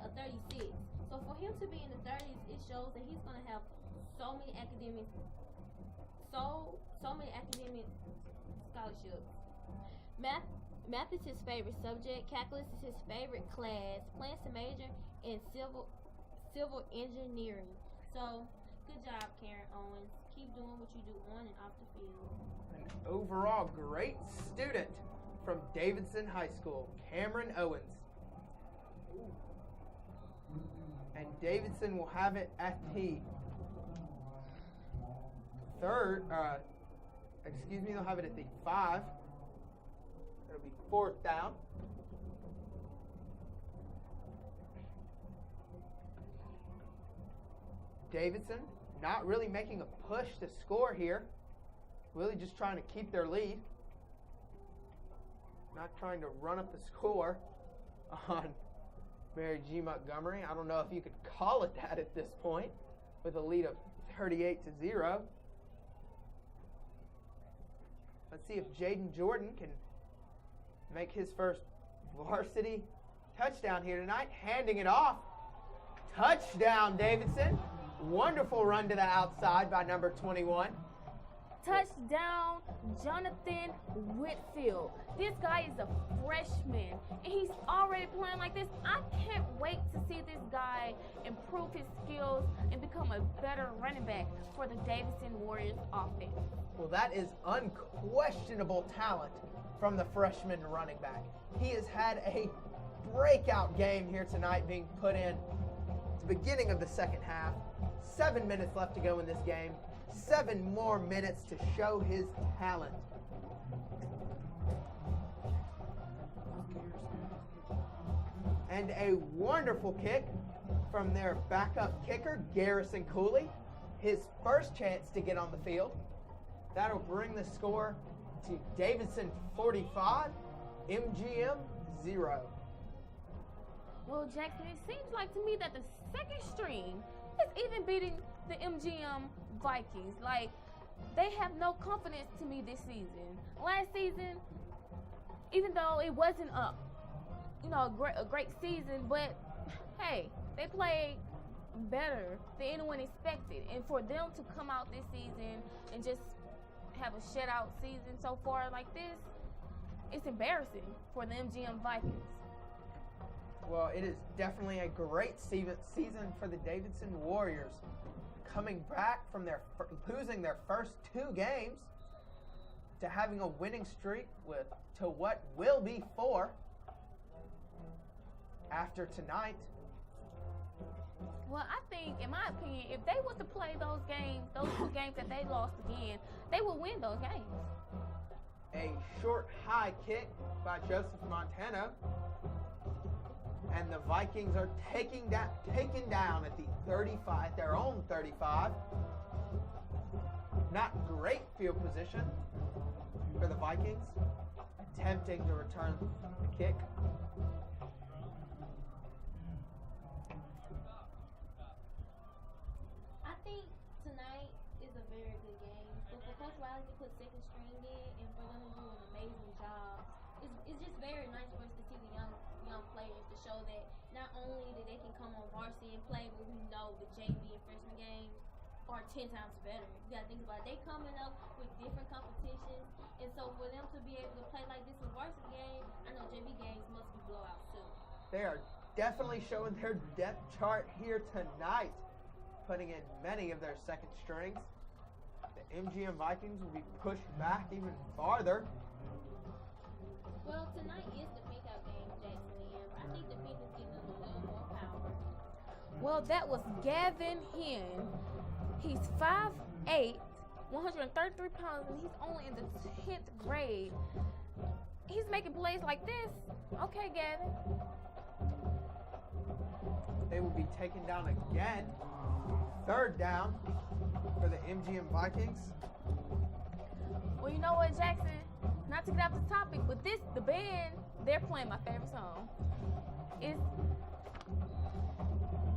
a 36. So for him to be in the 30s, it shows that he's going to have so many academic scholarships. Math is his favorite subject. Calculus is his favorite class. Plans to major in civil engineering. So, good job, Karen Owens. Keep doing what you do on and off the field. An overall great student from Davidson High School, Cameron Owens. And Davidson will have it at the they'll have it at the 5. It'll be 4th down. Davidson not really making a push to score here. Really just trying to keep their lead. Not trying to run up the score on Mary G. Montgomery. I don't know if you could call it that at this point with a lead of 38-0. Let's see if Jaden Jordan can make his first varsity touchdown here tonight. Handing it off. Touchdown, Davidson. Wonderful run to the outside by number 21. Touchdown, Jonathan Whitfield. This guy is a freshman, and he's already playing like this. I can't wait to see this guy improve his skills and become a better running back for the Davidson Warriors offense. Well, that is unquestionable talent from the freshman running back. He has had a breakout game here tonight being put in at the beginning of the second half. 7 minutes left to go in this game. 7 more minutes to show his talent. And a wonderful kick from their backup kicker, Garrison Cooley. His first chance to get on the field. That'll bring the score to Davidson 45, MGM 0. Well, Jackson, it seems like to me that the second string is even beating the MGM Vikings. Like, they have no confidence to me this season. Last season, even though it wasn't a great season, but hey, they played better than anyone expected. And for them to come out this season and just have a shutout season so far like this, it's embarrassing for the MGM Vikings. Well, it is definitely a great season for the Davidson Warriors, coming back from losing their first 2 games to having a winning streak to what will be 4 after tonight. Well, I think, in my opinion, if they was to play those 2 games that they lost again, they would win those games. A short high kick by Joseph Montano. And the Vikings are taken down at the 35, their own 35. Not great field position for the Vikings, attempting to return the kick. I think tonight is a very good game. But for Coach Riley to put second string in and for them to do an amazing job, it's just very nice for us to see the young players to show that not only that they can come on varsity and play, but we know the JV and freshman games are 10 times better. You gotta think about it. They coming up with different competitions, and so for them to be able to play like this in varsity game, I know JV games must be blowouts too. They are definitely showing their depth chart here tonight, putting in many of their second strings. The MGM Vikings will be pushed back even farther. Well, tonight is the pink-out game, Jackson. I think the pink is giving them a little more power. Well, that was Gavin Henn. He's 5'8", 133 pounds, and he's only in the 10th grade. He's making plays like this. Okay, Gavin. They will be taken down again. 3rd down for the MGM Vikings. Well, you know what, Jackson? Not to get off the topic, but the band, they're playing my favorite song.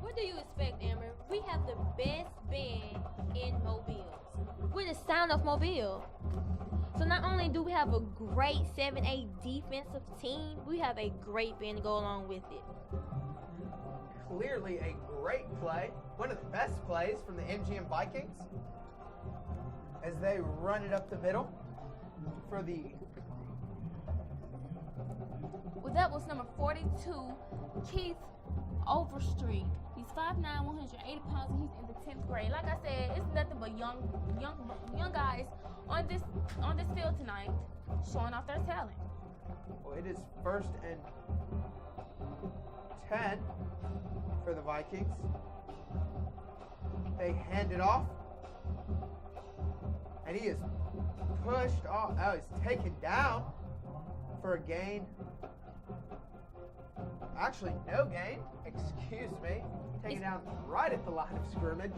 What do you expect, Amber? We have the best band in Mobile. We're the sound of Mobile. So not only do we have a great 7A defensive team, we have a great band to go along with it. Clearly a great play. One of the best plays from the MGM Vikings as they run it up the middle for the... Well, that was number 42, Keith Overstreet. He's 5'9", 180 pounds, and he's in the 10th grade. Like I said, it's nothing but young guys on this field tonight, showing off their talent. Well, it is 1st and 10 for the Vikings. They hand it off, and he is pushed off. Oh, he's taken down for a gain. Actually, no gain. Excuse me. Taken down right at the line of scrimmage.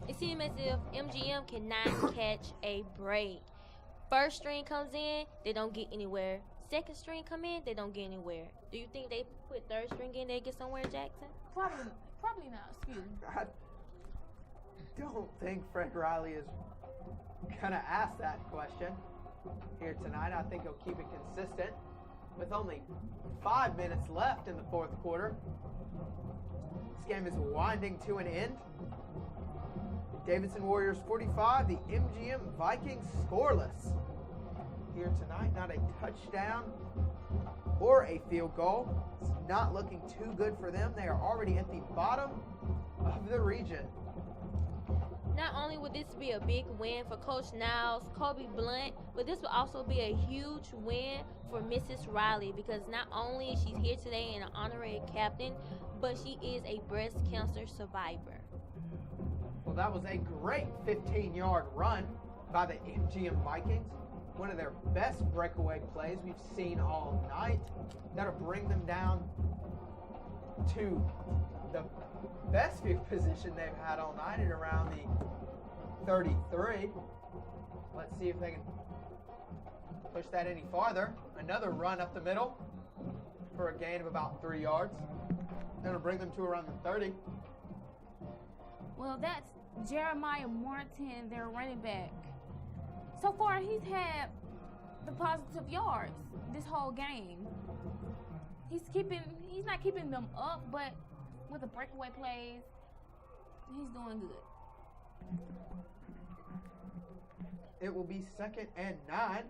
It seems as if MGM cannot catch a break. First string comes in, they don't get anywhere. Second string come in, they don't get anywhere. Do you think they put third string in, they get somewhere, Jackson? Probably not. Excuse me. I don't think Fred Riley is gonna ask that question here tonight. I think he'll keep it consistent. With only 5 minutes left in the 4th quarter, this game is winding to an end. Davidson Warriors 45, the MGM Vikings scoreless. Here tonight, not a touchdown or a field goal. It's not looking too good for them. They are already at the bottom of the region. Not only would this be a big win for Coach Niles, Kobe Blunt, but this will also be a huge win for Mrs. Riley, because not only is she here today and an honorary captain, but she is a breast cancer survivor. Well, that was a great 15-yard run by the MGM Vikings. One of their best breakaway plays we've seen all night. That'll bring them down to the best field position they've had all night at around the 33. Let's see if they can push that any farther. Another run up the middle for a gain of about 3 yards. That'll bring them to around the 30. Well, that's Jeremiah Martin, their running back. So far, he's had the positive yards this whole game. He's not keeping them up, but with the breakaway plays, he's doing good. It will be 2nd and 9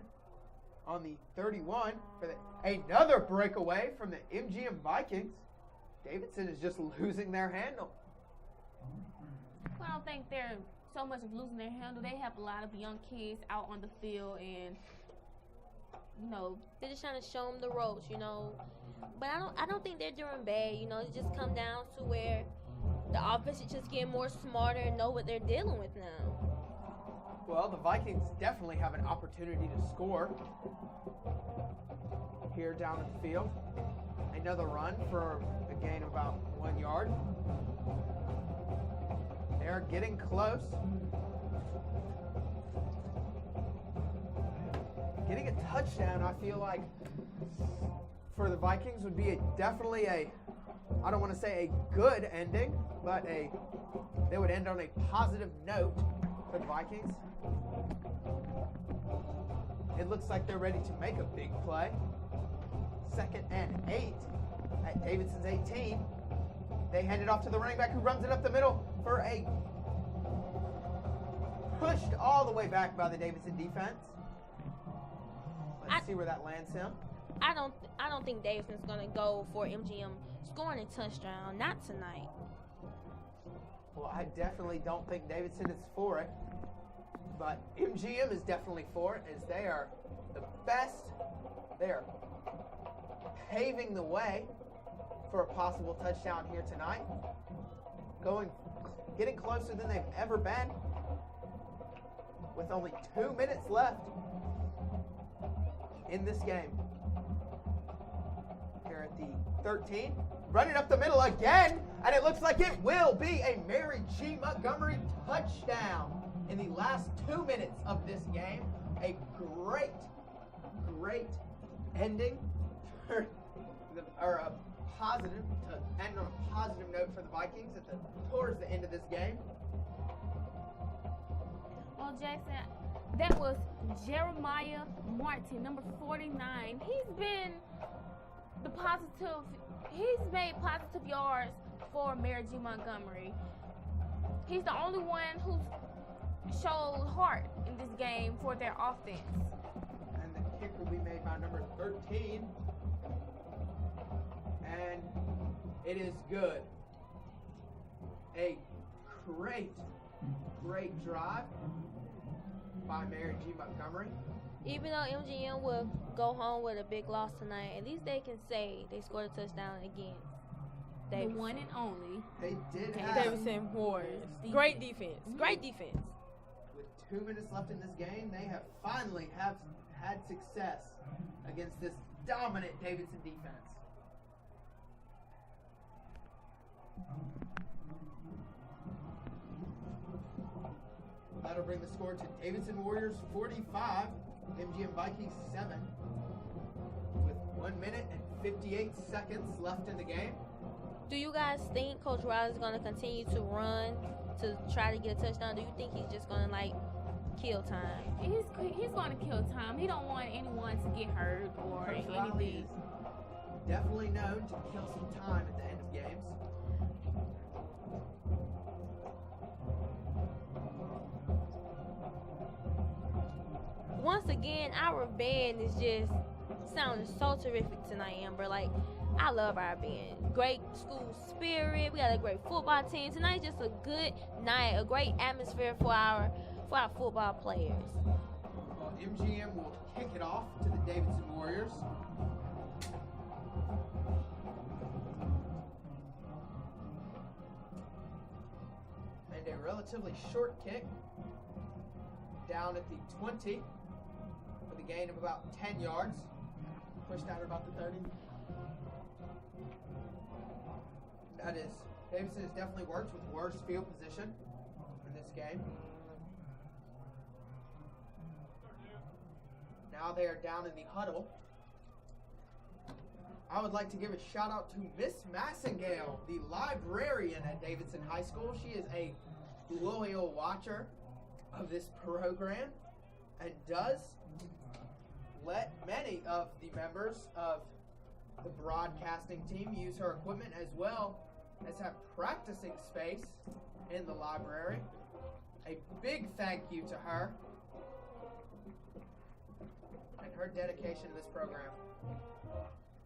on the 31 for another breakaway from the MGM Vikings. Davidson is just losing their handle. Well, I don't think they're so much of losing their handle. They have a lot of young kids out on the field, and they're just trying to show them the ropes, But I don't think they're doing bad. It just come down to where the offense is just getting more smarter and know what they're dealing with now. Well, the Vikings definitely have an opportunity to score here down in the field. Another run for a gain of about 1 yard. They're getting close. Getting a touchdown, I feel like, for the Vikings would be definitely I don't want to say a good ending, but they would end on a positive note for the Vikings. It looks like they're ready to make a big play. 2nd and 8 at Davidson's 18. They hand it off to the running back, who runs it up the middle for a pushed all the way back by the Davidson defense. Let's see where that lands him. I don't think Davidson's going to go for MGM scoring a touchdown. Not tonight. Well, I definitely don't think Davidson is for it. But MGM is definitely for it, as they are the best. They are paving the way for a possible touchdown here tonight. Getting closer than they've ever been, with only 2 minutes left in this game. Here at the 13, running up the middle again, and it looks like it will be a Mary G. Montgomery touchdown in the last 2 minutes of this game. A great ending or a positive to end on a positive note for the Vikings towards the end of this game. Well, Jackson, that was Jeremiah Martin, number 49. He's made positive yards for Mary G. Montgomery. He's the only one who's showed heart in this game for their offense. And the kick will be made by number 13. And it is good. A great drive by Mary G. Montgomery. Even though MGM will go home with a big loss tonight, at least they can say they scored a touchdown against Davidson. The one and only. They did have Davidson Warriors. Great defense. Great defense. With 2 minutes left in this game, they have finally had success against this dominant Davidson defense. That'll bring the score to Davidson Warriors 45, MGM Vikings 7, with 1 minute and 58 seconds left in the game. Do you guys think Coach Riley is going to continue to run to try to get a touchdown? Do you think he's just going to kill time? He's going to kill time. He don't want anyone to get hurt or Coach anything. Riley is definitely known to kill some time at the end of games. once again, our band is just sounding so terrific tonight, Amber. Like, I love our band. Great school spirit. We got a great football team. Tonight's just a good night, a great atmosphere for our football players. Well, MGM will kick it off to the Davidson Warriors. And a relatively short kick down at the 20 with a gain of about 10 yards. Pushed out at about the 30. That is, Davidson has definitely worked with worse field position in this game. Now they are down in the huddle. I would like to give a shout out to Miss Massengale, the librarian at Davidson High School. She is a loyal watcher of this program and does let many of the members of the broadcasting team use her equipment, as well as have practicing space in the library. A big thank you to her and her dedication to this program.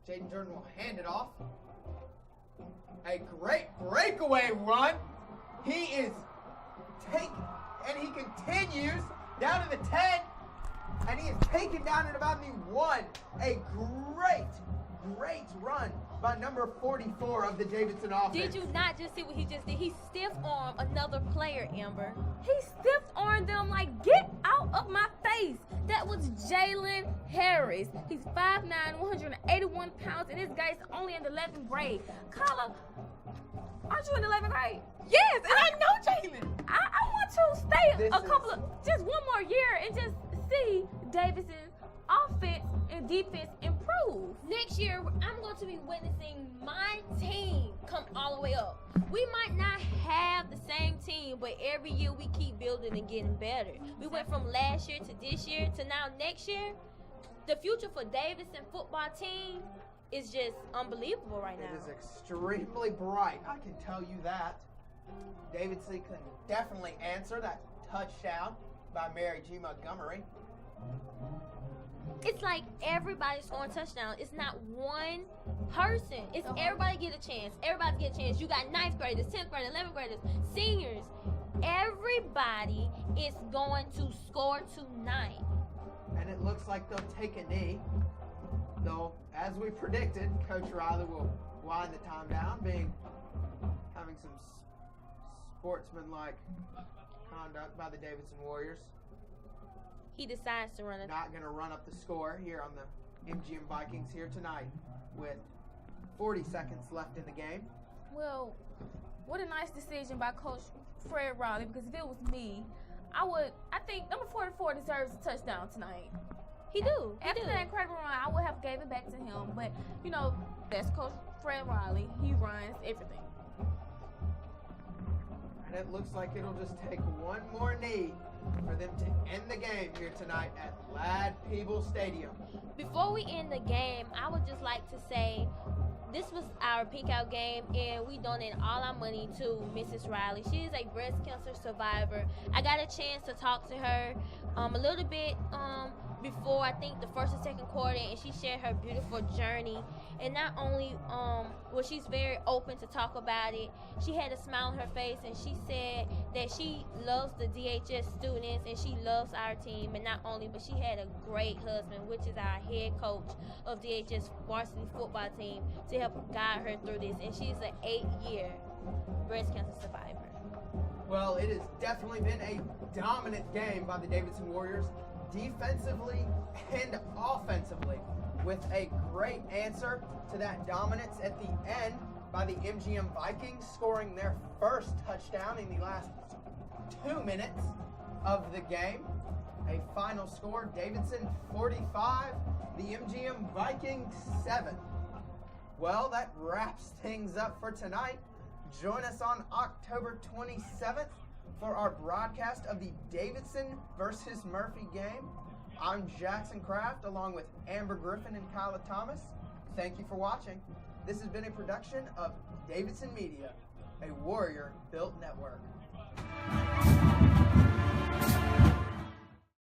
Jaden Jordan will hand it off. A great breakaway run. He is taken, and he continues down to the 10, and he is taken down at about the 1. A great run by number 44 of the Davidson offense. Did you not just see what he just did? He stiff-armed another player, Amber. He stiff-armed them like, get out of my face. That was Jalen Harris. He's 5'9", 181 pounds, and this guy's only in the 11th grade. Carla, aren't you in the 11th grade? Yes, and I know Jalen. I want to stay just one more year and just see Davidson's offense and defense improve. Next year, I'm going to be witnessing my team come all the way up. We might not have the same team, but every year we keep building and getting better. We went from last year to this year to now next year. The future for Davidson football team is just unbelievable right now. It is extremely bright, I can tell you that. Davidson can definitely answer that touchdown by Mary G. Montgomery. It's like everybody's scoring touchdown. It's not one person. It's everybody get a chance. Everybody get a chance. You got 9th graders, 10th graders, 11th graders, seniors. Everybody is going to score tonight. And it looks like they'll take a knee. Though, as we predicted, Coach Riley will wind the time down, having some sportsmanlike conduct by the Davidson Warriors. He decides to run it. Not going to run up the score here on the MGM Vikings here tonight with 40 seconds left in the game. Well, what a nice decision by Coach Fred Riley, because if it was me, I think number 44 deserves a touchdown tonight. He do. After that incredible run, I would have gave it back to him. But, that's Coach Fred Riley. He runs everything. And it looks like it'll just take one more knee for them to end the game here tonight at Ladd-Peebles Stadium. Before we end the game, I would just like to say this was our Pink Out game, and we donated all our money to Mrs. Riley. She is a breast cancer survivor. I got a chance to talk to her a little bit before, I think, the first and second quarter, and she shared her beautiful journey. And not only she's very open to talk about it, she had a smile on her face, and she said that she loves the DHS students and she loves our team. And not only, but she had a great husband, which is our head coach of DHS varsity football team, to help guide her through this. And she's an 8-year breast cancer survivor. Well, it has definitely been a dominant game by the Davidson Warriors, defensively and offensively, with a great answer to that dominance at the end by the MGM Vikings, scoring their first touchdown in the last 2 minutes of the game. A final score, Davidson 45, the MGM Vikings 7. Well, that wraps things up for tonight. Join us on October 27th for our broadcast of the Davidson versus Murphy game. I'm Jackson Kraft, along with Amber Griffin and Kyla Thomas. Thank you for watching. This has been a production of Davidson Media, a Warrior-built network.